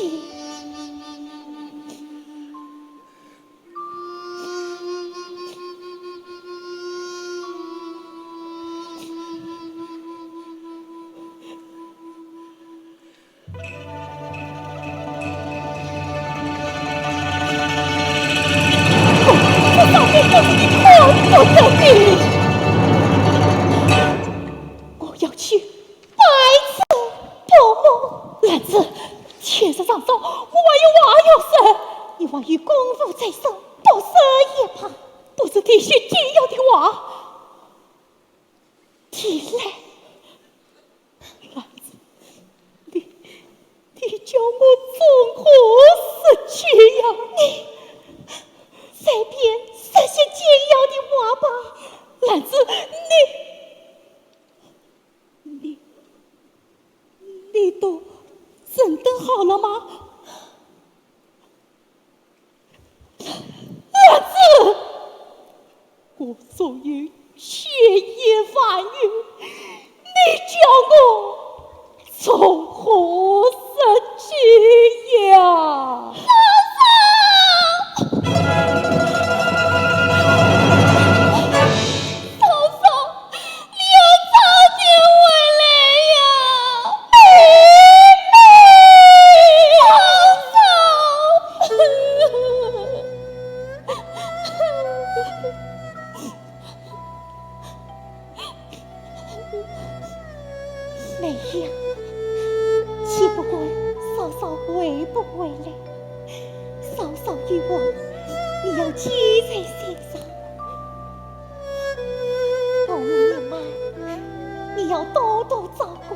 我早就告诉你，我要你。我要去拜辞婆母，兰子，天色尚早，我还有话要说。你还与公父在身，不舍也罢，不是提些紧要的话，提来。兰子，你叫我从何时去呀？你随便说些紧要的话吧，兰子，你都整顿好了吗？儿子，我终于血液反应，你叫我从何时去呀？没有，岂不管嫂嫂回不回来？嫂嫂与我，你要记在心上。婆母你们，你要多多照顾。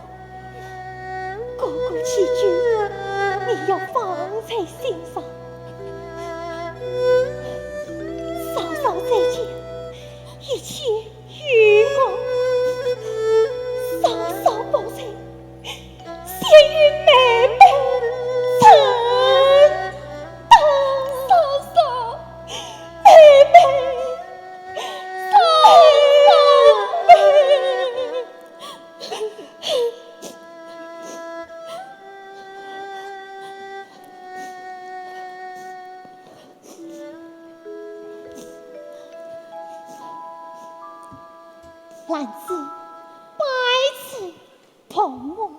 哥哥起居，你要放在心上。嫂嫂再见，一切与我。嫂嫂不在，先与妹妹承担。嫂嫂，妹妹，嫂兰子，拜辞婆母。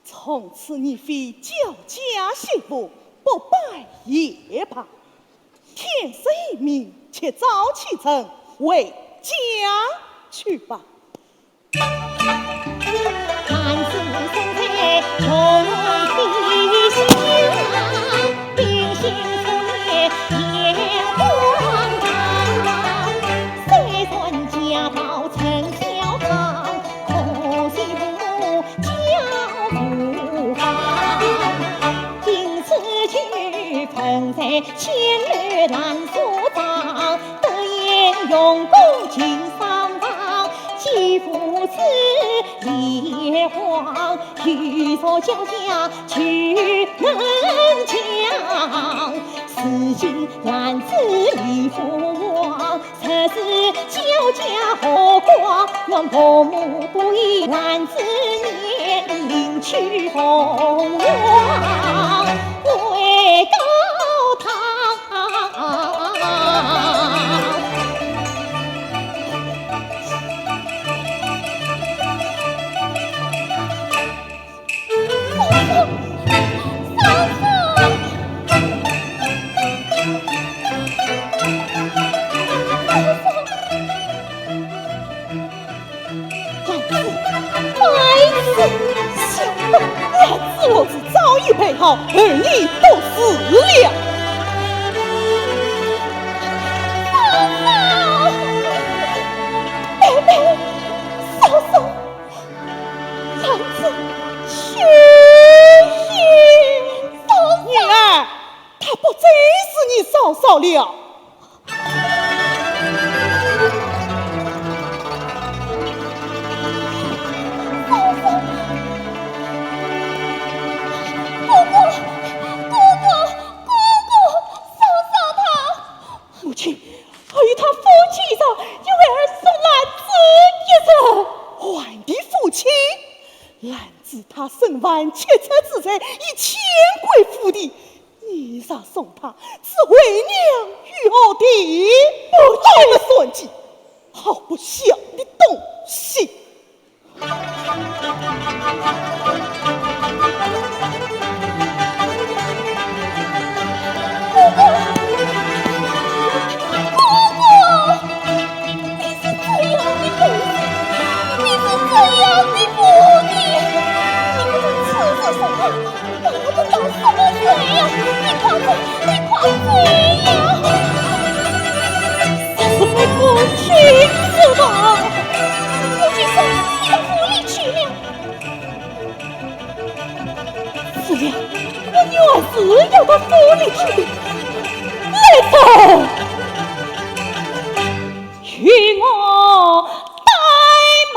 从此你非焦家媳妇，不拜也罢。天色已明，且早启程回家去吧。男子身在穷地下，兵行出夜眼光长。虽算家道成小康，可惜不教无方。因此去奉在千日难所长，得言用功尽上方。既父子烈皇，欲所交家去能强。此今男子已父亡，此事交家何况？愿婆母不依男子年龄去红王，为高堂。我是早已配好，而你都死了。嫂嫂，妹妹，嫂嫂，儿子去嫂女儿，他不真是你嫂嫂了。母亲，我与他夫妻上，因为儿送兰子一人。还你父亲？兰子他身患七车之灾，已迁归府里。你若送他，是为娘与我的好不算计，好不孝的东西。是要到府里去的，来走，与我带马。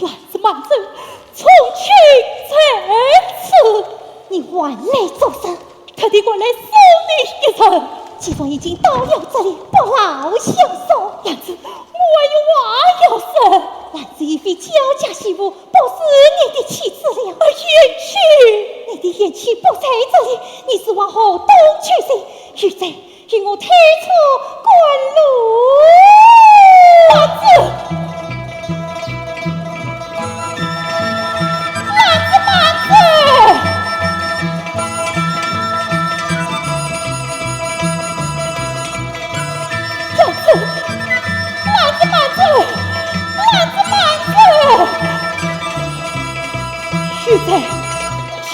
乱子满身，从去在此，你晚来作甚？特地过来送你一程。既然已经到了这里，不劳相送。兰子，我有话要说。兰子已非焦家媳妇，不是你的妻子了。燕妻，你的燕妻不在这里，你是往后东去谁？现在与我推出官路。兰子。现在去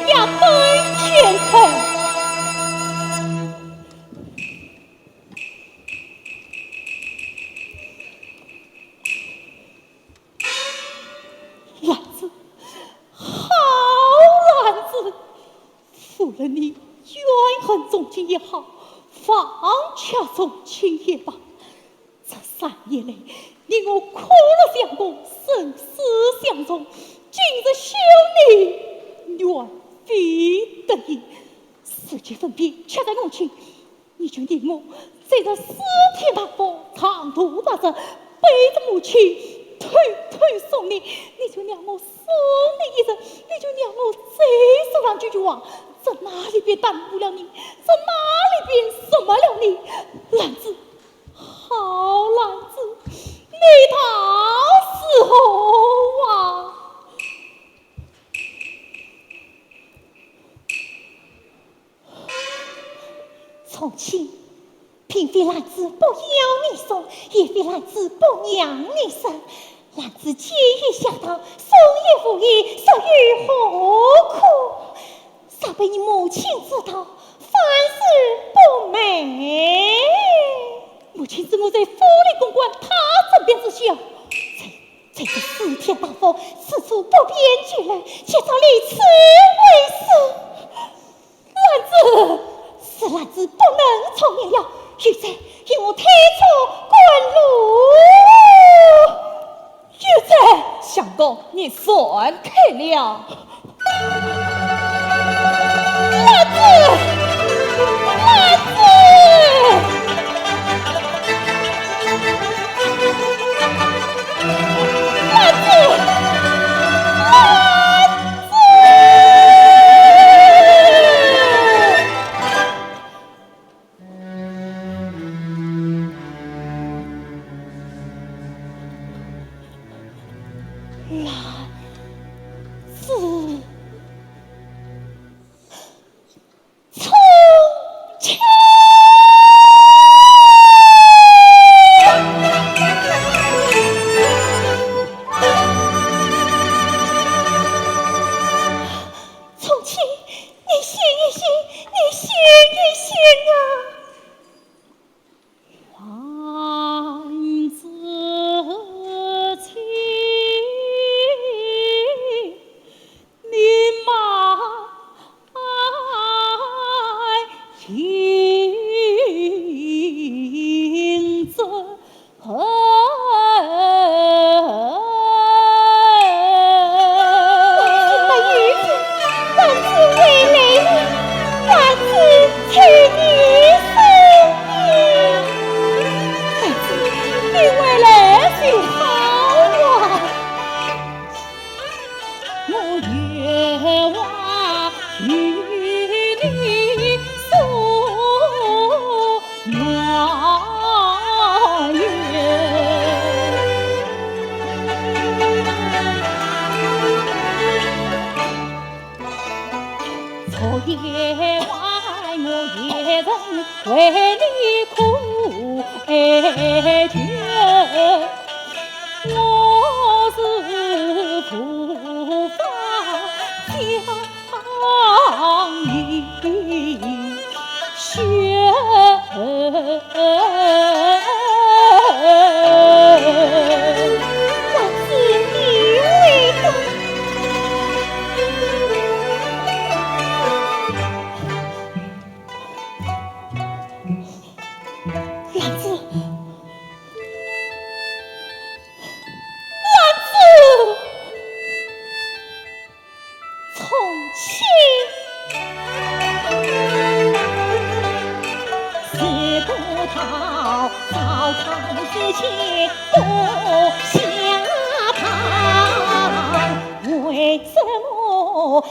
衙门前头。兰子，好兰子，负了你怨恨总经也好，放下总经也罢。这3年来，你我苦乐相共，生死相从。今日休你，愿非得已。世界分别，却在我情。你就念我在这4天大风，长途跋涉，背着母亲推送你，你就让我送你一程，你就让我再说上几句话。这哪里边耽误了你？这哪里边什么了你？兰子，好兰子，你到时候啊！从前，并非兰子不要你送，也非兰子不让你生。兰子今日想到，送也无益，受于何苦？少被你母亲知道，凡事不美。母亲知我在府里公关，他枕边之需要。这个四天大风，此处不便居人，且早立此为师。兰子，是兰子不能从命了，现在因我推出官路。现在相公，你算开了。兰子，兰子。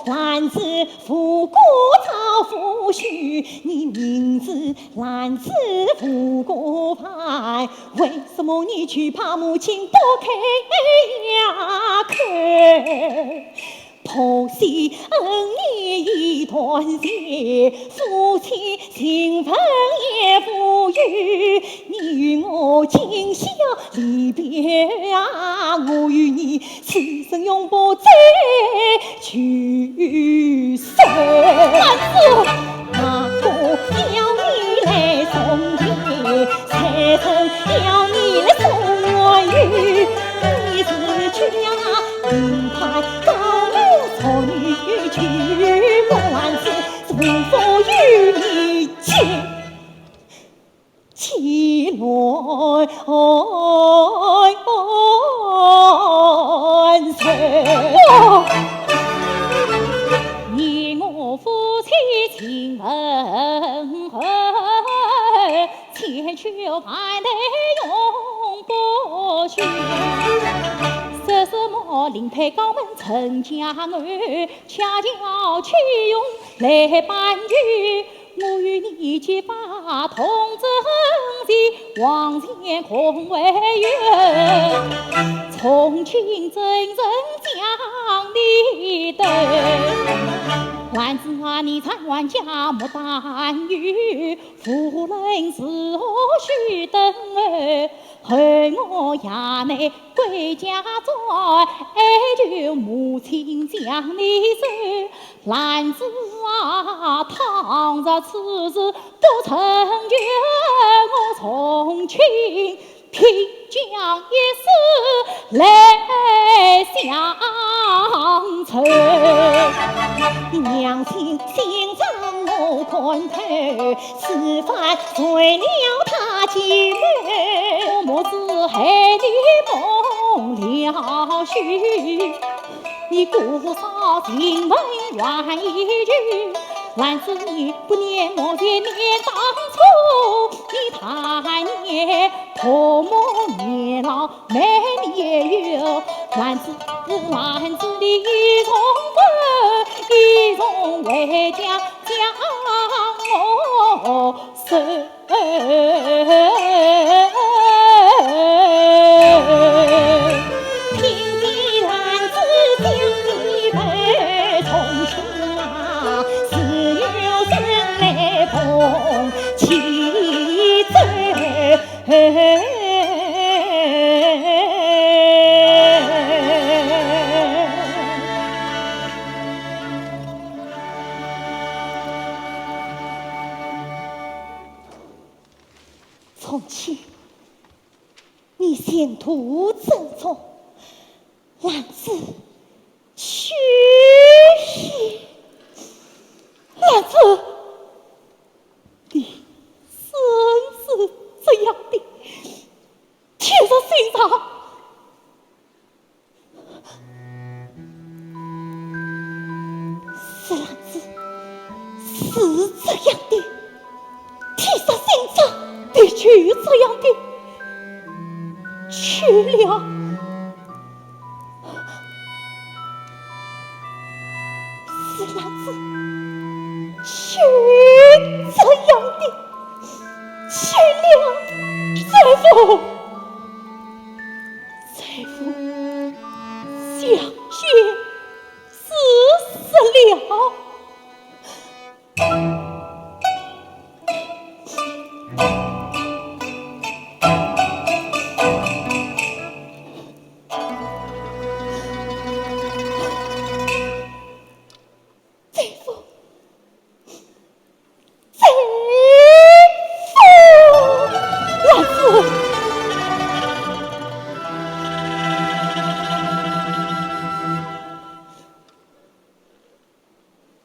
兰子复古草复须，你名字兰子复古牌，为什么你惧怕母亲不开呀？婆媳恩义一团结，夫妻情分也富裕。你与我今宵离别啊，我与你此生永不再聚散。兰子，那个要你来送别，才曾要你来送我与。你是家名牌高楼错女婿，我兰子是无法与你起来安生。你我夫妻情分厚，千秋万代永不休。说什么临配高门成家儿，恰巧屈用来伴侣。我与你结发同贞节，往前空为缘。从今真正将你等。兰子啊，你才万家莫担忧，夫人是我须等儿。后我衙内归家在，哀求母亲将你收。兰子啊，倘若此事不成就，我从亲必将一死来相酬。娘亲心肠我看透，此番随了他进门，莫是害你梦了虚。你姑嫂进门还一句，兰子你不念莫见念当初，你谈年婆母年老没年幼，兰子你一从分，一从为将我收。从前，你前途正重，兰子去也，兰子，你生是这样的，天上心上。是兰子，是这样的，天上心上。的确这样的去了，是兰子去这样的去了，财富相见死了。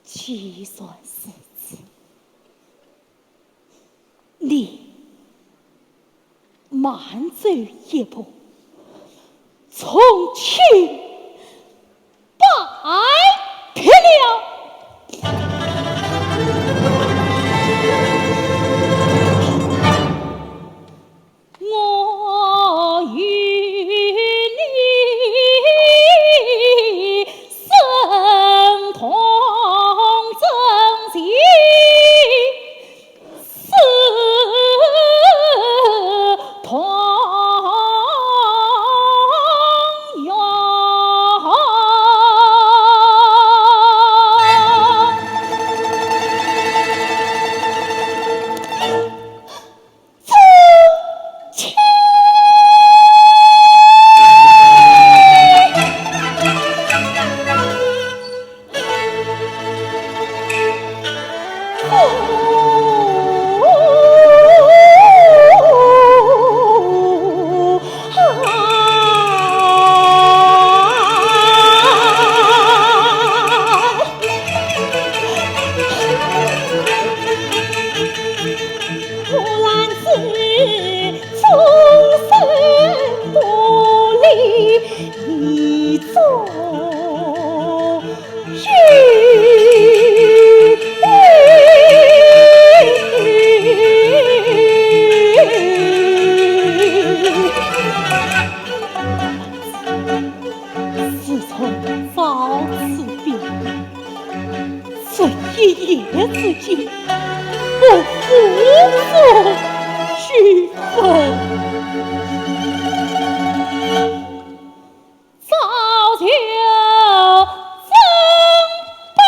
计算日子，你慢走一步，从轻拜别了。我与你生同一夜之间，我无所惧分。早就曾被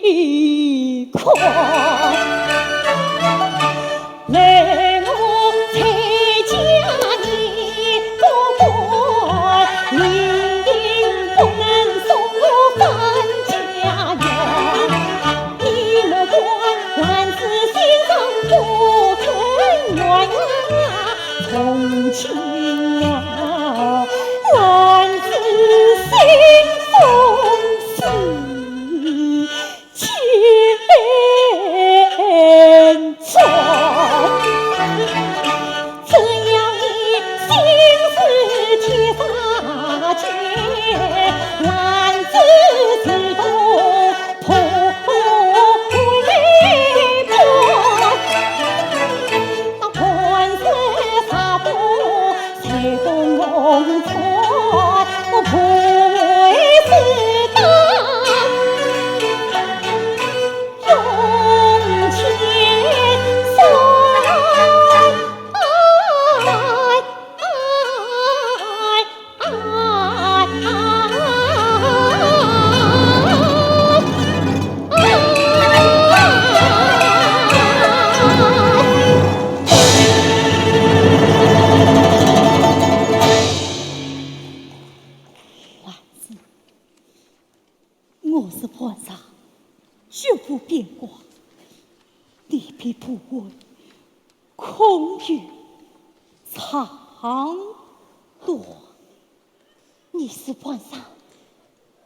愉快。来我蔡家你不管，你不能送我返家园。你莫管万子心上不肯愿从前啊，万子心中是千错。只要你心思贴上前，万子自动破回波。那宽色纱布随风穿，我不会是当用钱算。我是皇上，绝不变卦。你比不问，空余长短。你是皇上，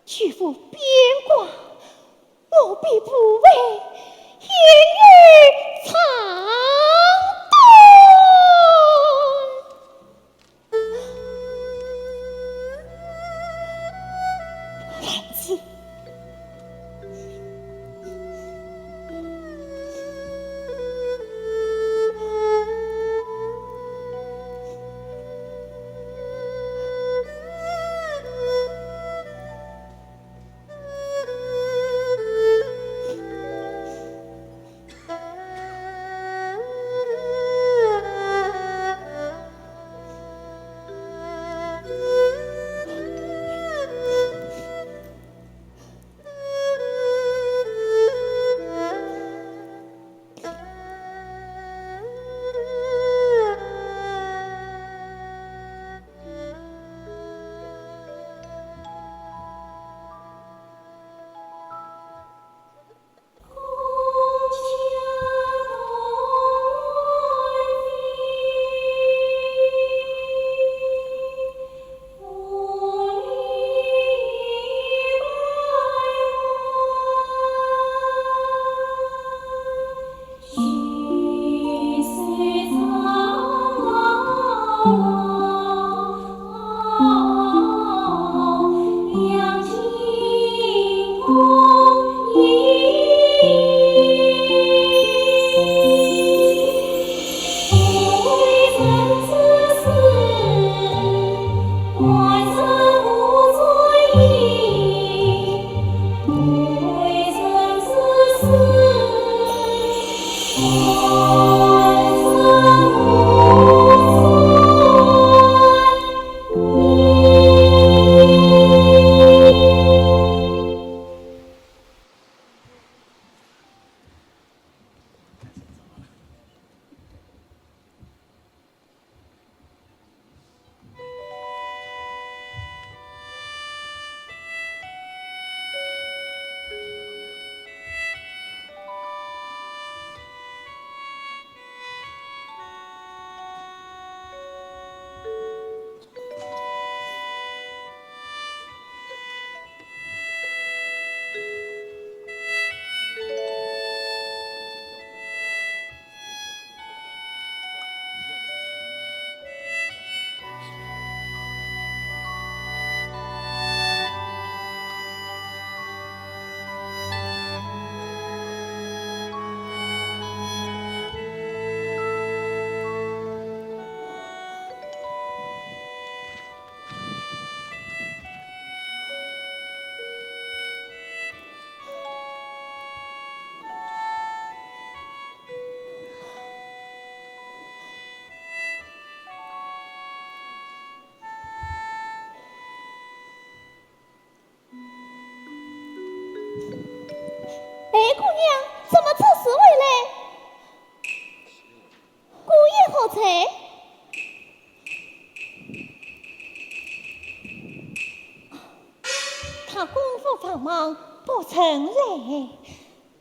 绝不变卦。我必不为言语长短。兰子。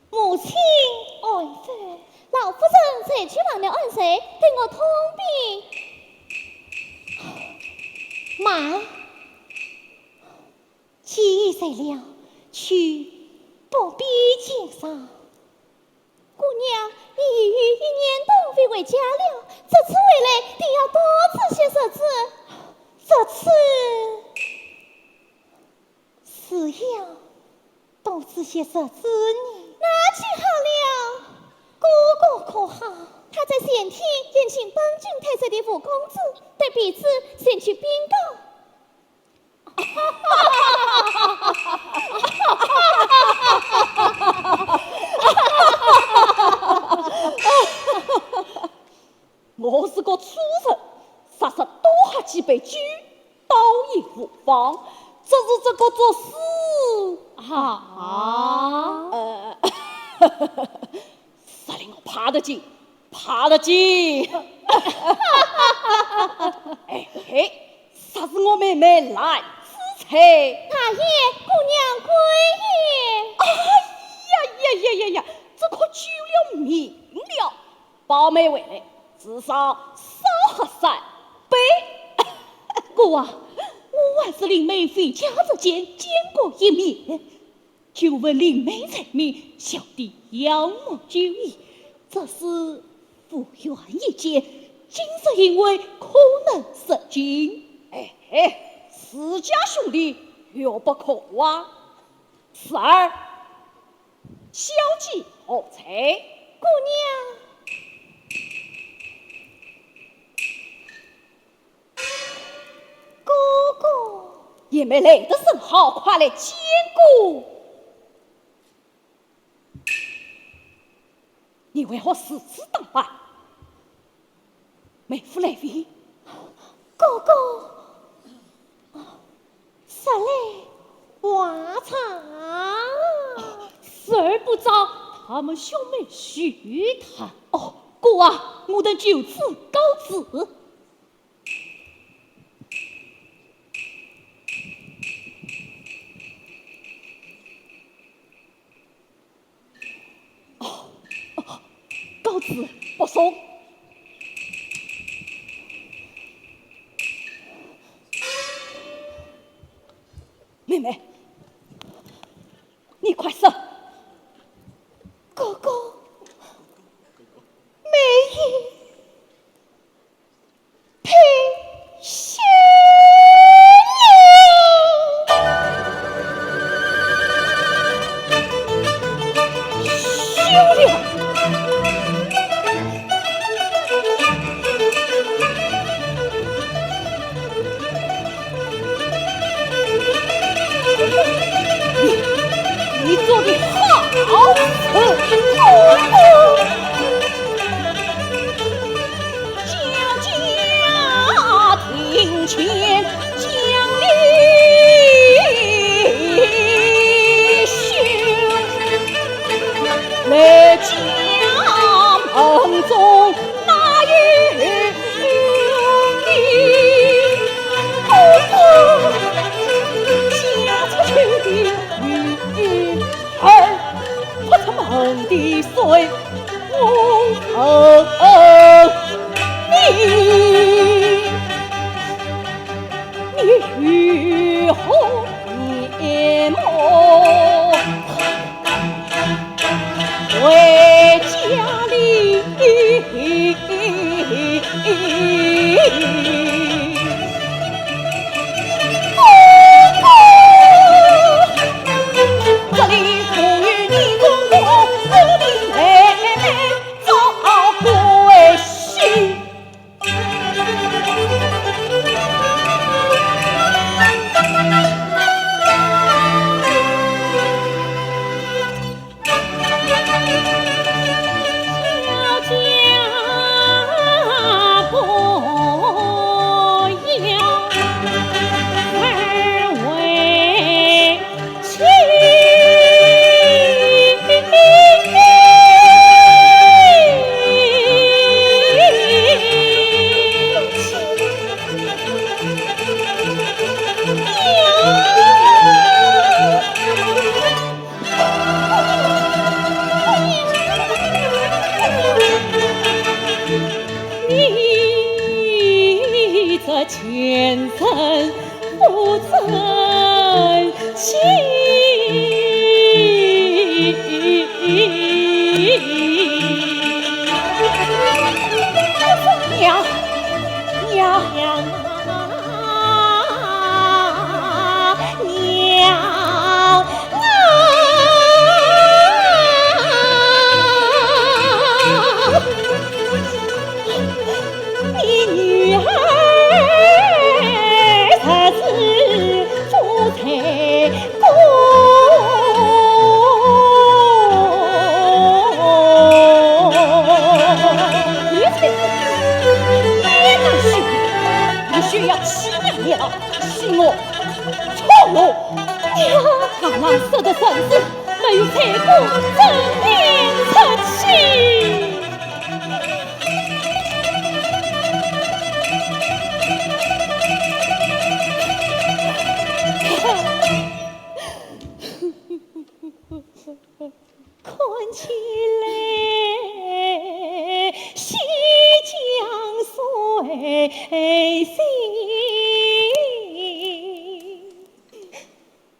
母亲爱父，老夫人才去忘了恩谁，对我通禀。妈，既谁了，去不必经上。姑娘，已于1年多未回家了，这次回来定要多仔细设置。这次是要多仔细设置你，那岂好了？哥哥可好？他在前天宴请东郡太守的5公子，对彼此先去禀告。我是个粗人，杀多喝几杯酒，倒也无妨。只是这个做事杀令我怕得紧，怕得紧。哎嘿，啥是我妹妹来之才？大爷，姑娘归也。呀，这可救了命了！宝妹回来，至少少喝3杯。哥啊，我还是林妹回家之前见过一面，就问林妹才名，小弟仰慕久矣。这是不愿一见，今日因为可能失敬。私家兄弟若不可忘。此儿小姐何才？姑娘，哥哥也没来得甚好，快来见过。你为何如此打扮？妹夫来วี哥哥，实来话长。时而不早，他们兄妹叙谈。哥啊，我等就此告辞。告辞不送。妹妹，你快上。哥哥，妹已配休了。你做的好，家庭前将你休，来家门中哪有你？嫁出去的儿不出门的水，我你如何面目回家里？这里赋予你公公，我的妹妹早过。看起来西江水西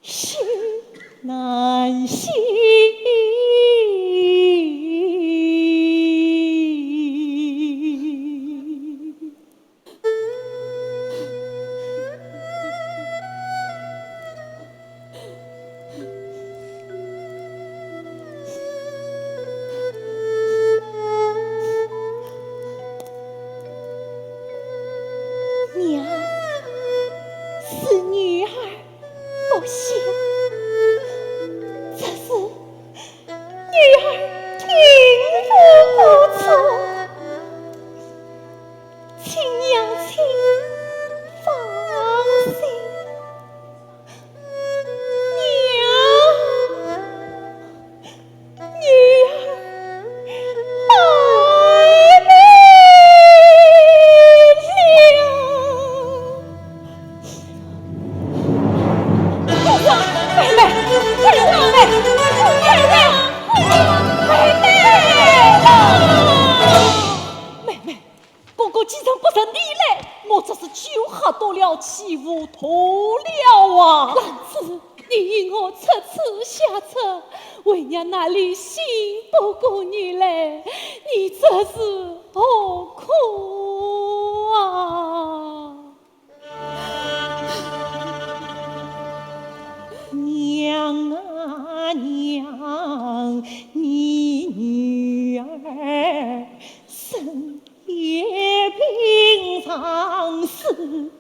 西南西。娘，是女儿不孝，这是女儿听父不错，请娘亲放心。娘，女儿拜命到了起雾脱了啊！兰子，你与我出此下策，为娘那里信不过你嘞？你这是何苦啊？娘啊娘，你女儿生也平常事。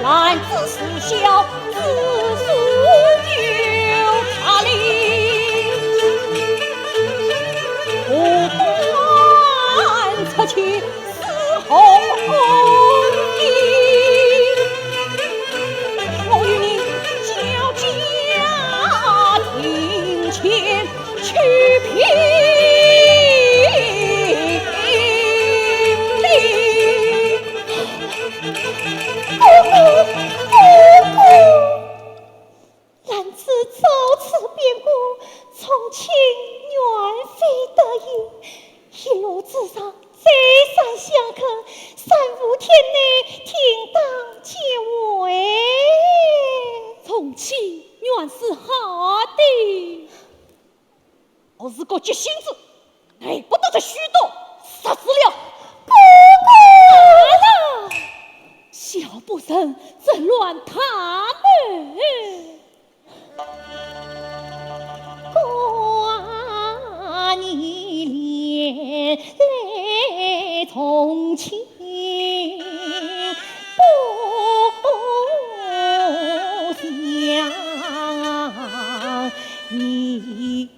兰子素孝，子素有他理，不断出去是红衣。我与你交家庭前去评理。兰子遭此变故，从前原非得已，一路之上再三相恳，3、5天内听当结尾。从前原是好的，我是个急性子，累不得这许多，杀死了哥哥了，小不慎怎乱他们？挂你连累从前不想你。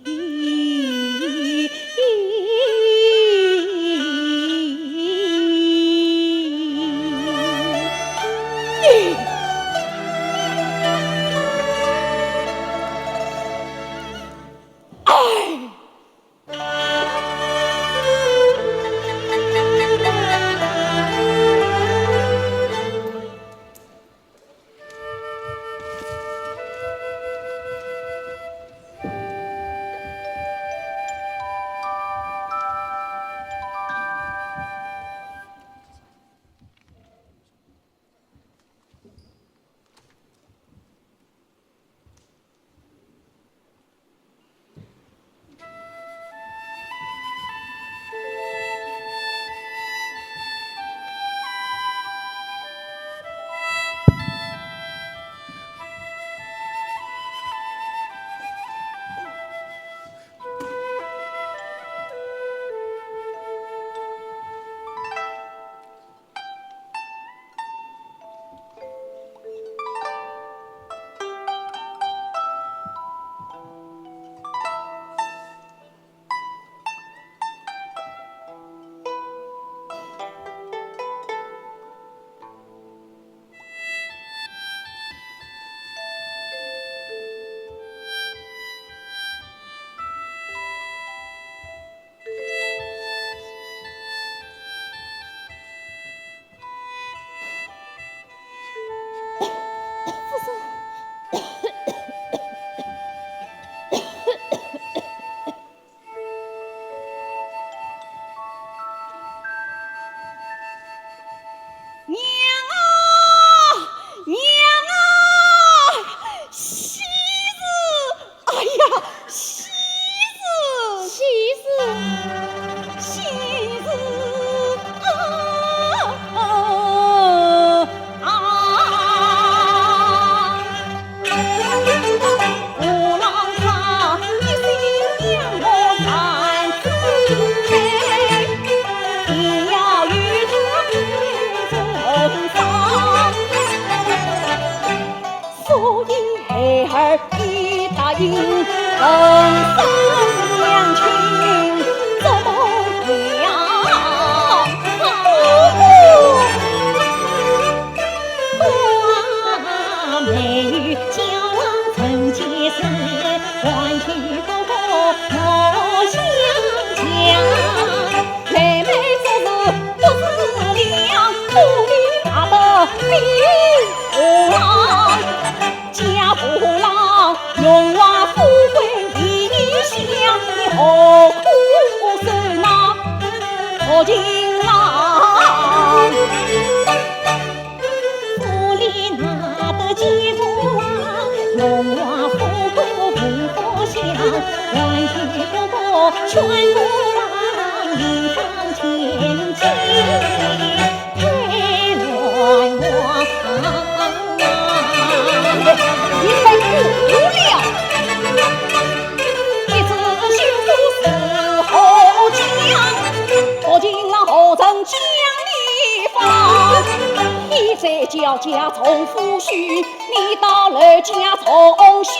叫家从夫婿，你到了家从兄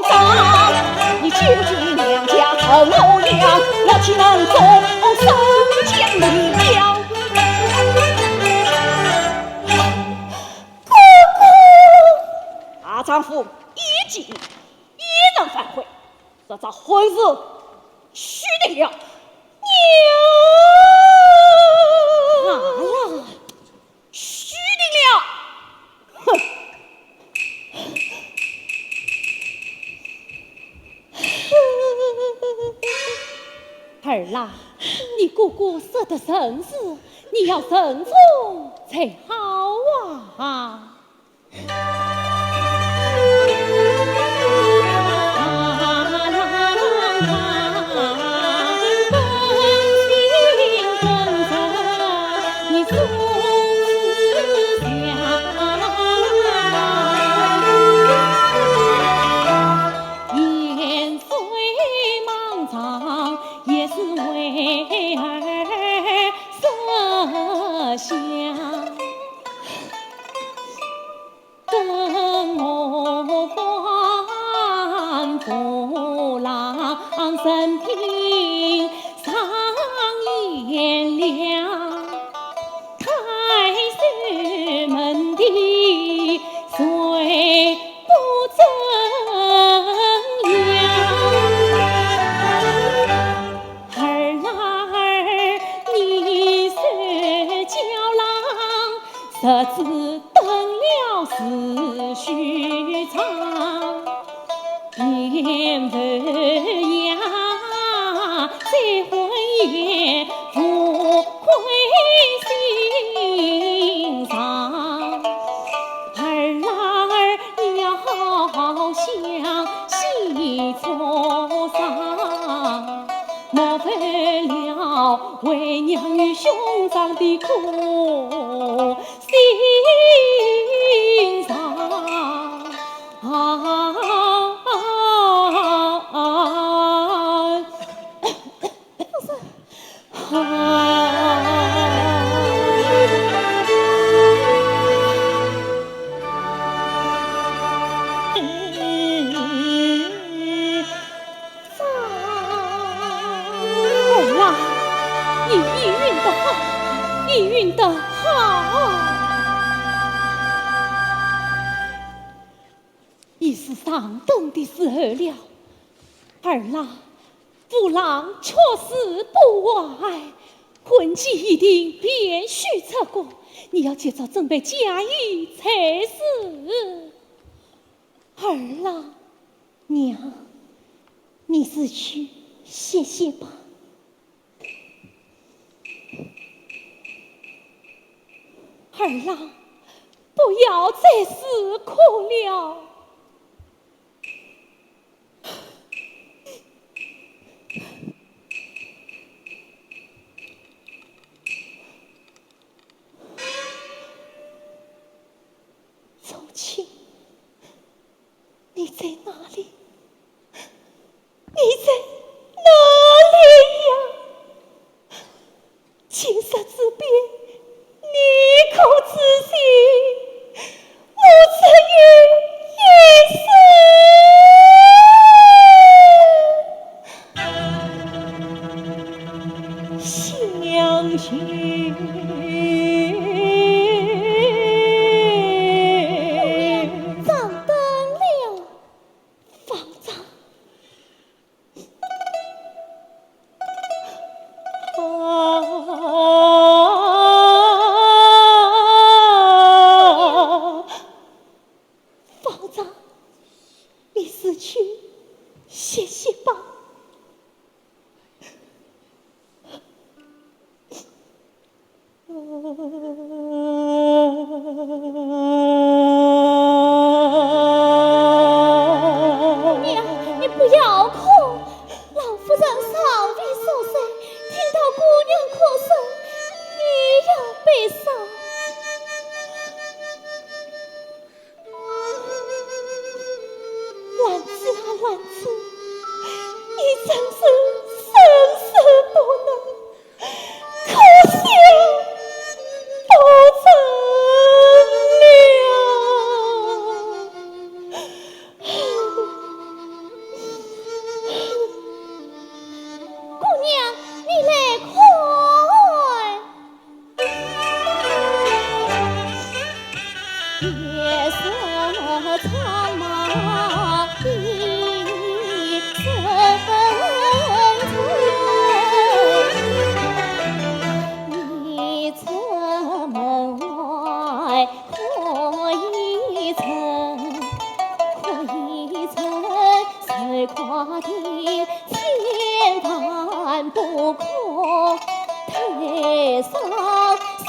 长，你究竟娘家成模样，我岂能终生将你了？大丈夫一计一人反悔，这遭婚事须定了。娘啊！须定了。哼！儿啊，你姑姑说的甚是，你要慎重才好啊。生平上演了太师门的谁不正呀？儿你是娇郎，设置等了时须长，便不呀再婚也不亏心上，儿你要好想细磋商，莫费了为娘与兄长的苦心上意蕴的好，已是上等的时候了。儿郎，父郎确实不爱，婚期一定必须测过，你要尽早准备嫁衣才是。儿郎，娘，你自去歇歇吧。儿郎，不要再思苦了。从前，你在哪里？你在哪里呀？今日之变，你可知悉？我只有一事相许。长灯了，方丈，方丈，你死去歇歇吧。娘，你不要哭，老夫人尚未熟睡，听到姑娘哭声，你要悲伤。兰子啊兰子，你真是生死不能，可惜不成了。姑娘，你来快！夜色苍茫一阵阵，你侧门外何以曾？何以曾？谁夸的千帆不可太伤心。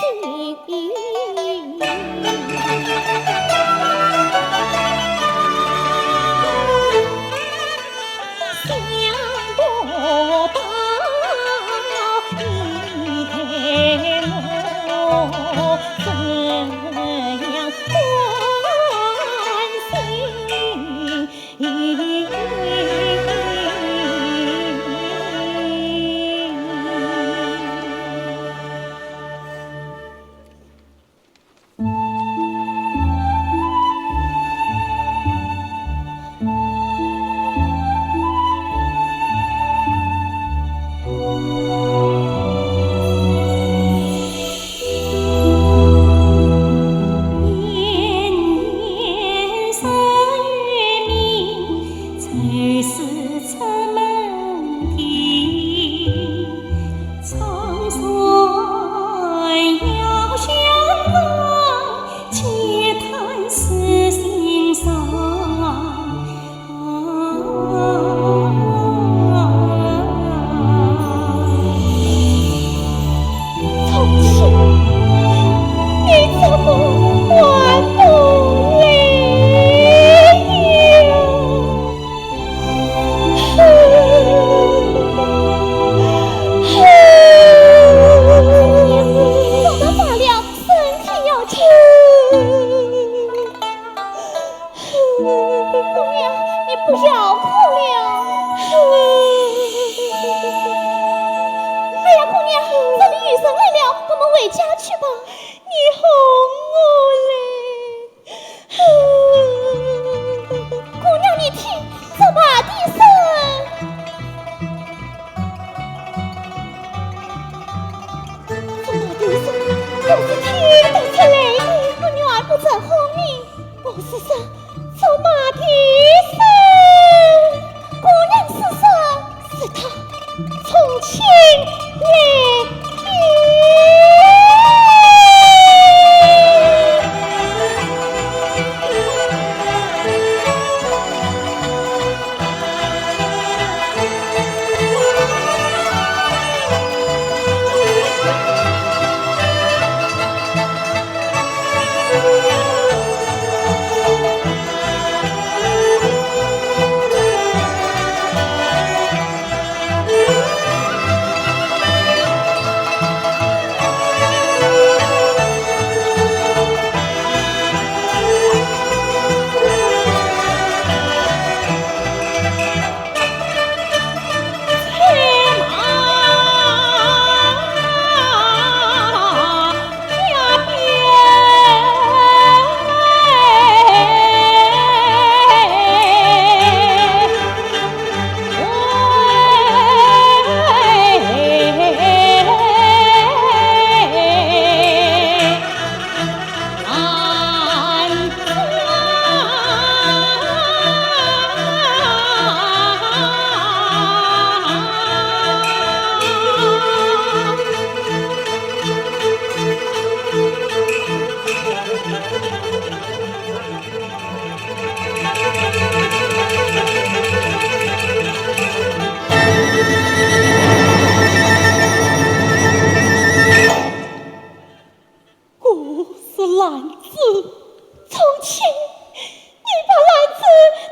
从前你把兰子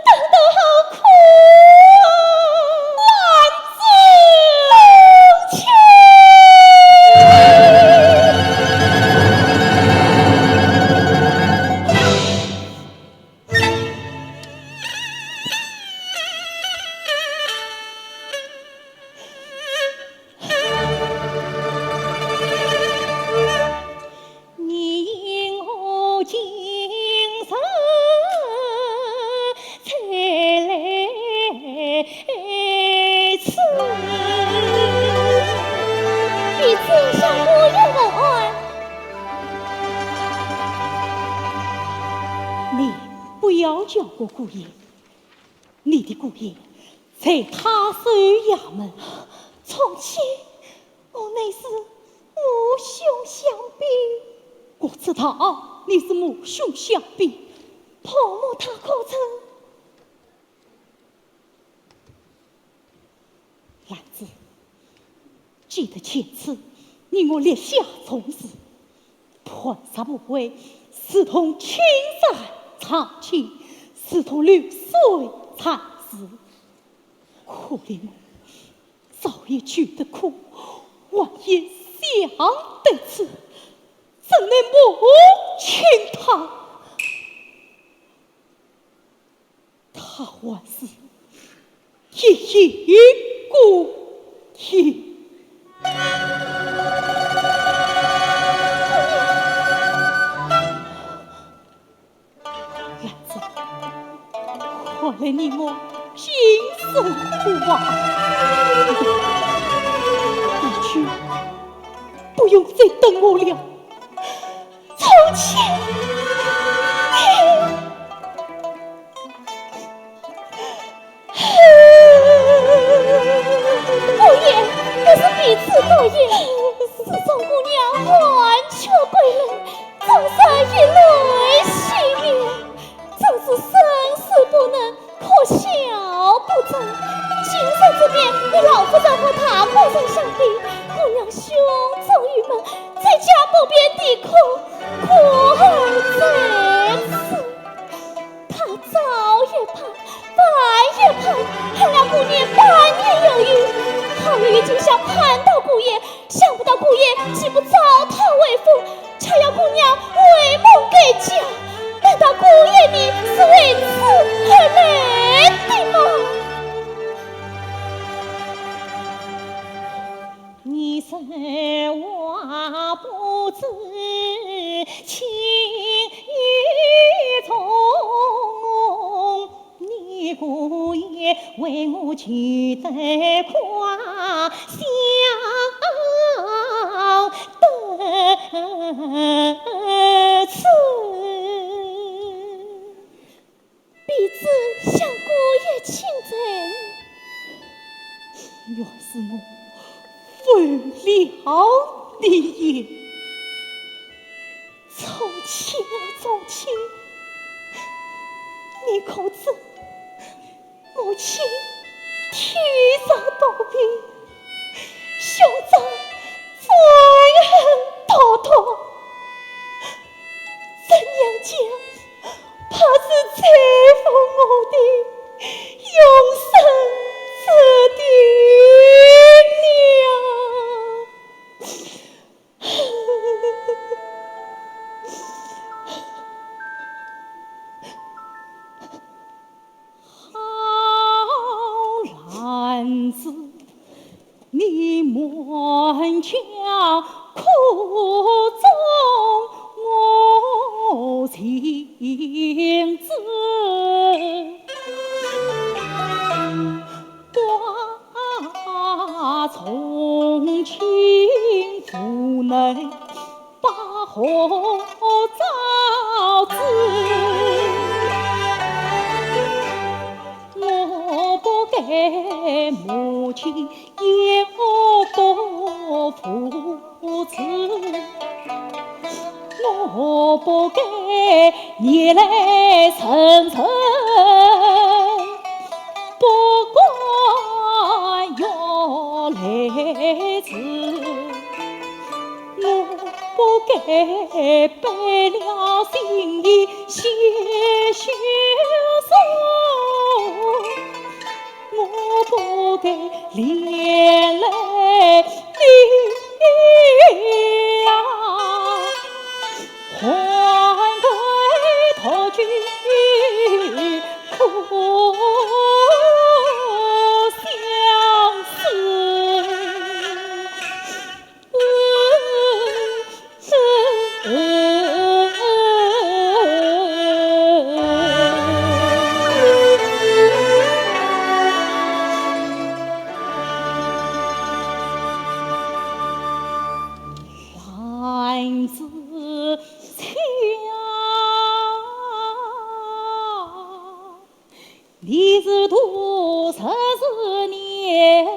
等得好苦啊，兰子从前。你因我今生才来此，彼此向姑爷问安。你不要叫我姑爷，你的姑爷在他守衙门。从前我乃是母兄相比，我知道你是母兄相比，婆母她可曾？兰子，记得前次你我立下重誓，磐石不为，视同青山长青，视同流水残时。可怜我早已觉得苦，晚也想得此，怎能母亲他？他还是一言孤言。兰子，看来你我心生不忘，一去不用再等我了。从前姑爷，不是彼此多言，自从姑娘还却归来，终生以泪洗面，真是生死不能，可笑不争。今生之面，与老夫人和他官上相比，姑娘胸中郁闷，在家不便抵抗，苦恨在此。他早也盼，晚也盼，盼了姑爷半年有余。好月今想盼到姑爷，想不到姑爷既不早讨为夫，却要姑娘为梦给嫁。难道姑爷你是为此而来的吗？你生话不知情意重，你姑爷为我记得夸相得此。彼此向姑爷请罪。若是我分了你也，从前啊从前，你可知母亲天上多病，兄长愤恨滔滔，怎样讲，怕是拆封我的永生之地兰子，你满腔苦衷我情知，寡从轻不能把火招致。我不该母亲也不扶持，我不该逆来顺受，不管要来迟，我不该背了心意写血书，我不该连累你呀，还归头去苦相思。万紫墙，你是多14年，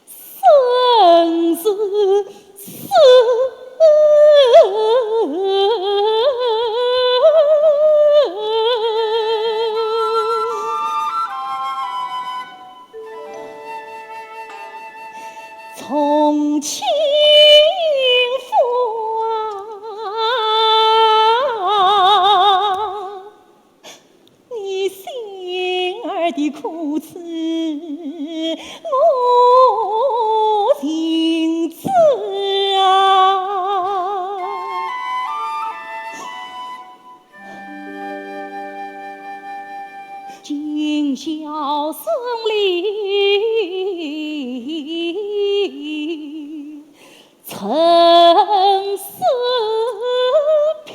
生死死。从轻浮啊，你心儿的苦楚我心知啊，今宵胜利曾是平，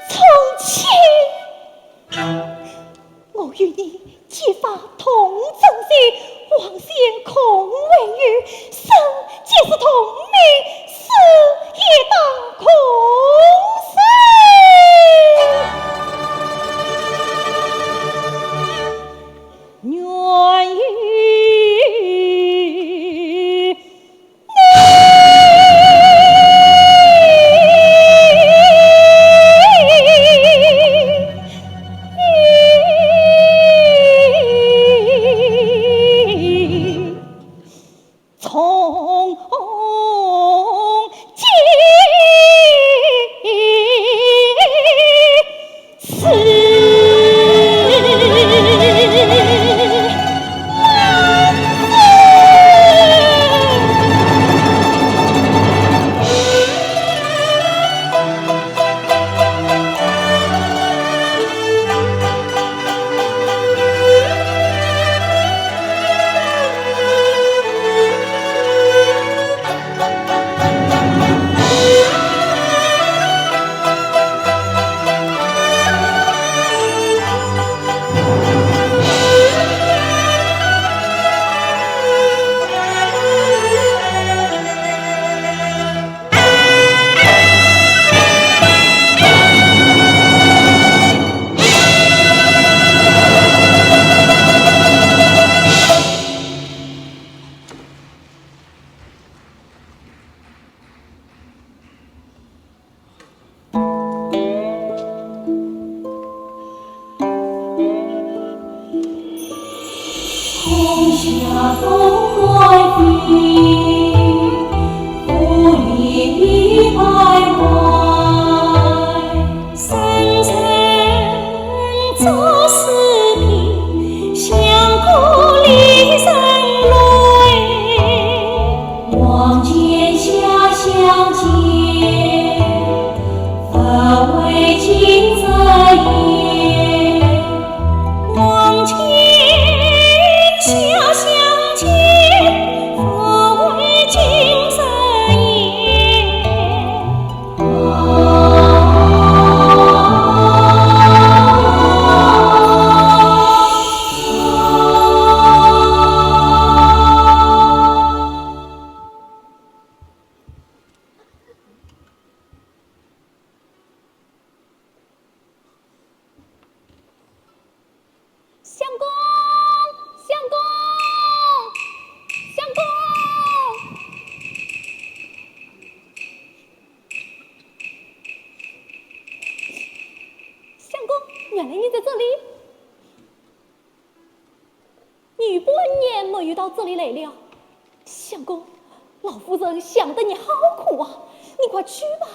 从前我与你结发同宗姓，王先空为语，生皆是同命，死也当空生。愿与你从今此。红霞风来飞，故里徘徊，深深做诗篇，相顾离人泪，望见下相见，分为今色夜，望见下相见。女半年没有到这里来了。相公，老夫人想得你好苦啊，你快去吧。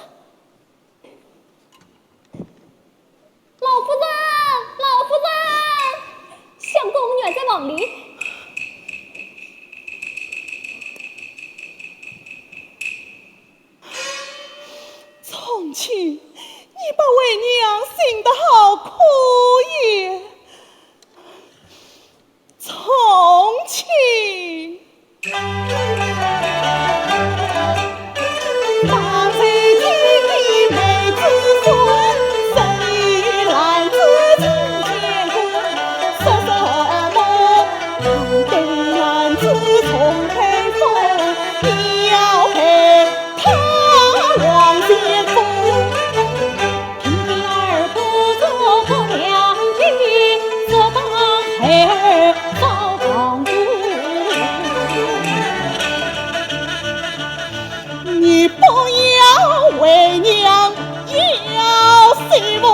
老夫人，老夫人，相公女儿在房里。从前你把为娘心得好苦也，从前放在地的梅子孙，生意篮子成千个，说什么当对篮子从配风，你要陪他往前风。平平儿不做不良计，这当孩儿遭放逐。你不要为娘要媳妇，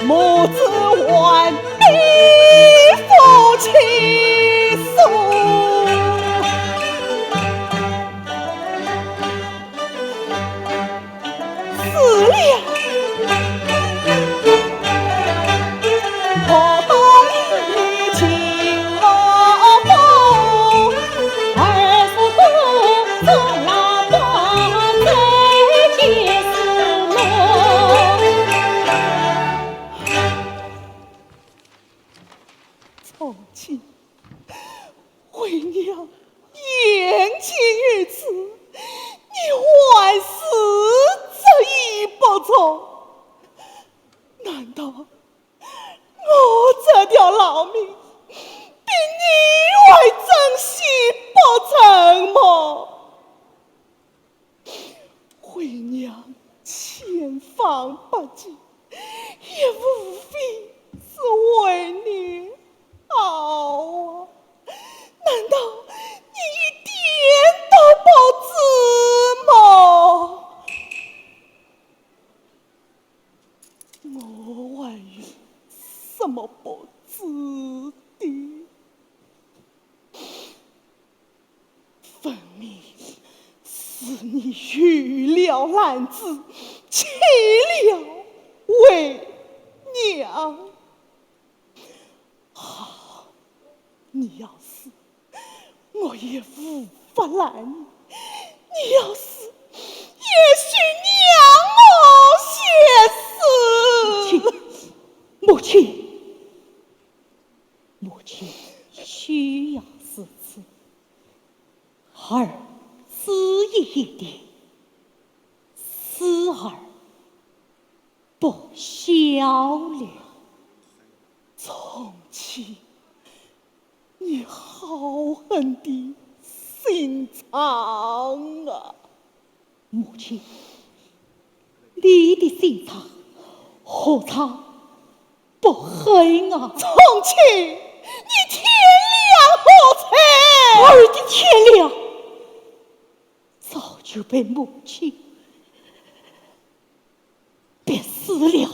母子还比夫妻疏。死了，我懂你情我负。儿子不做老婆，再结丝从前为娘言情于此，你还是这一不从？难道我这条老命比你还珍惜不成吗？为娘千方百计，也无非是为你好啊！难道你一点都不知吗？我还有什么不知的？分明是你遇了烂子，弃了为娘。好，你要死，我也无法拦你；你要死，也许娘我先死。母亲，母亲需要死次，儿旨意一点，死儿不消了。从前你好狠的心肠啊！母亲，你的心肠何尝不黑啊？从前你天良何才？儿的天良早就被母亲憋死了。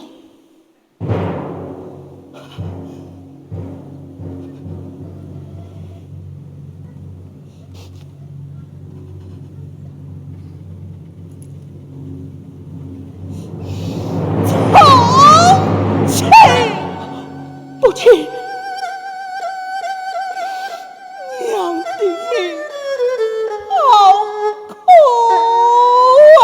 母亲，娘的命好苦啊！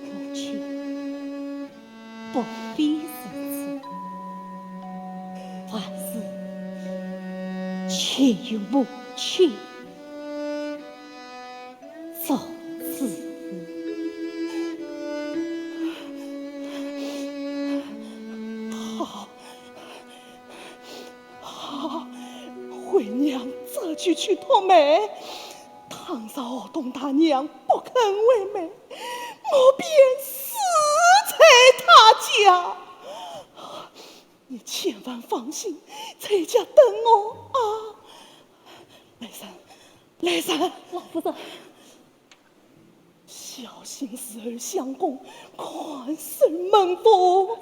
母亲不必如此，凡事请由母亲做主。好，为娘这就去托媒。倘若我东大娘不肯为媒，我便死在他家。你千万放心，在家等我啊！没事，来人，老夫人，小心时儿相公，宽身门户。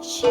是。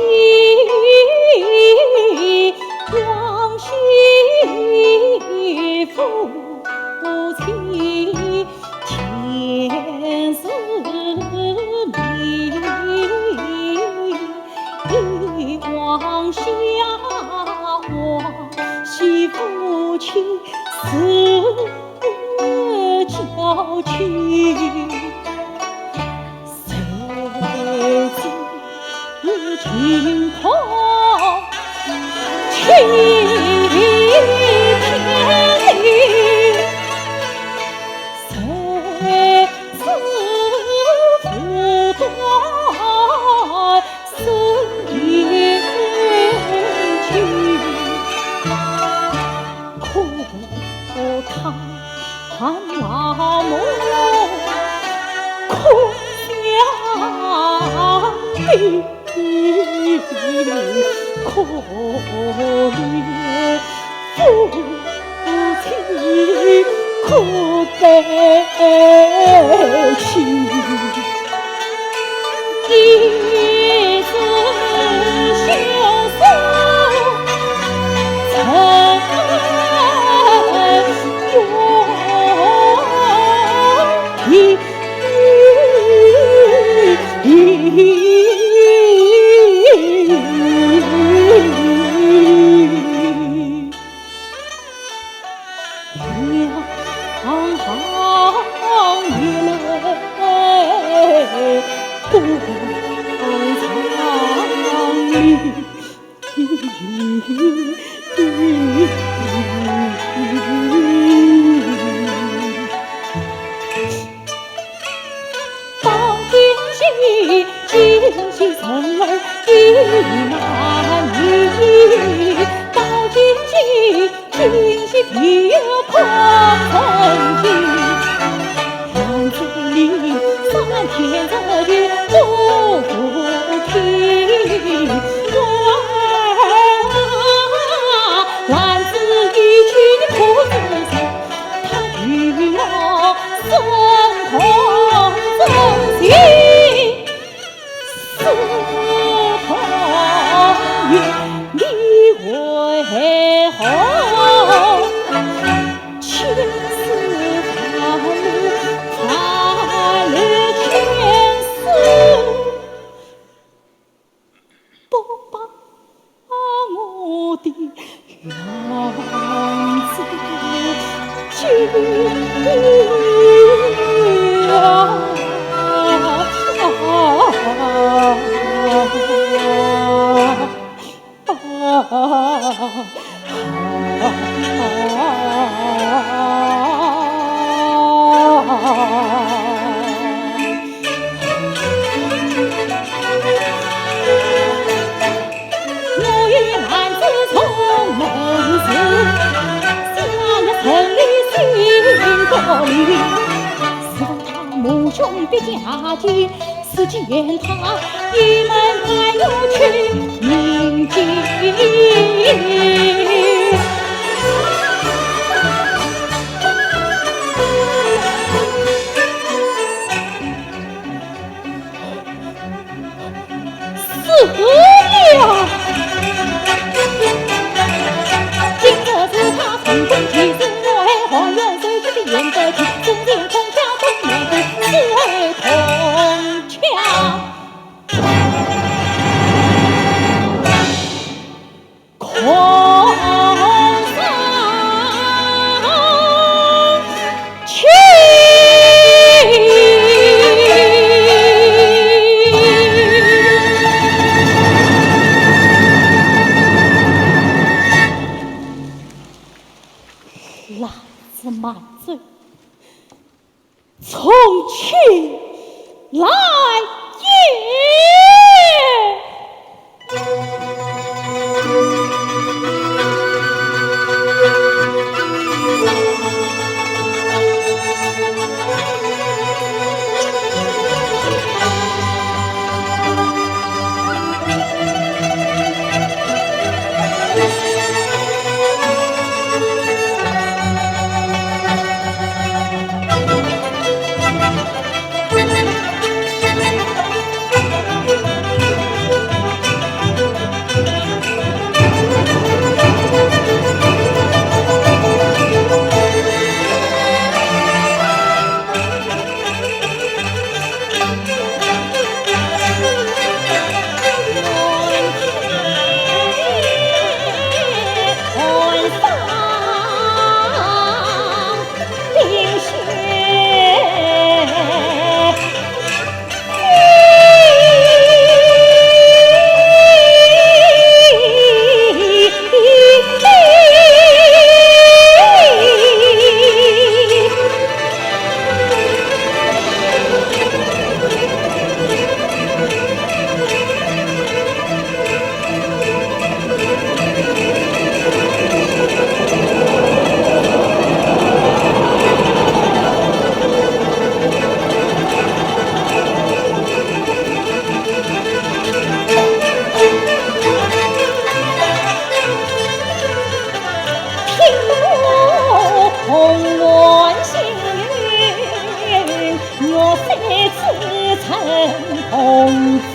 金鸡层儿。男女，到今夕今夕必有空城计。院子里3天这句不听，万子一去的苦子手，他与我生空真心，思同月，你为何情丝烦了前世，不把我的样子我与男子从门市，想要城里新国里，是否他母兄的家境，是见他一门还有去铭记。今这是他成婚其事，我还还原谁知的演得起，中间空腔不面对，是空腔空上去。辣子满嘴，从情来红粉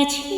情。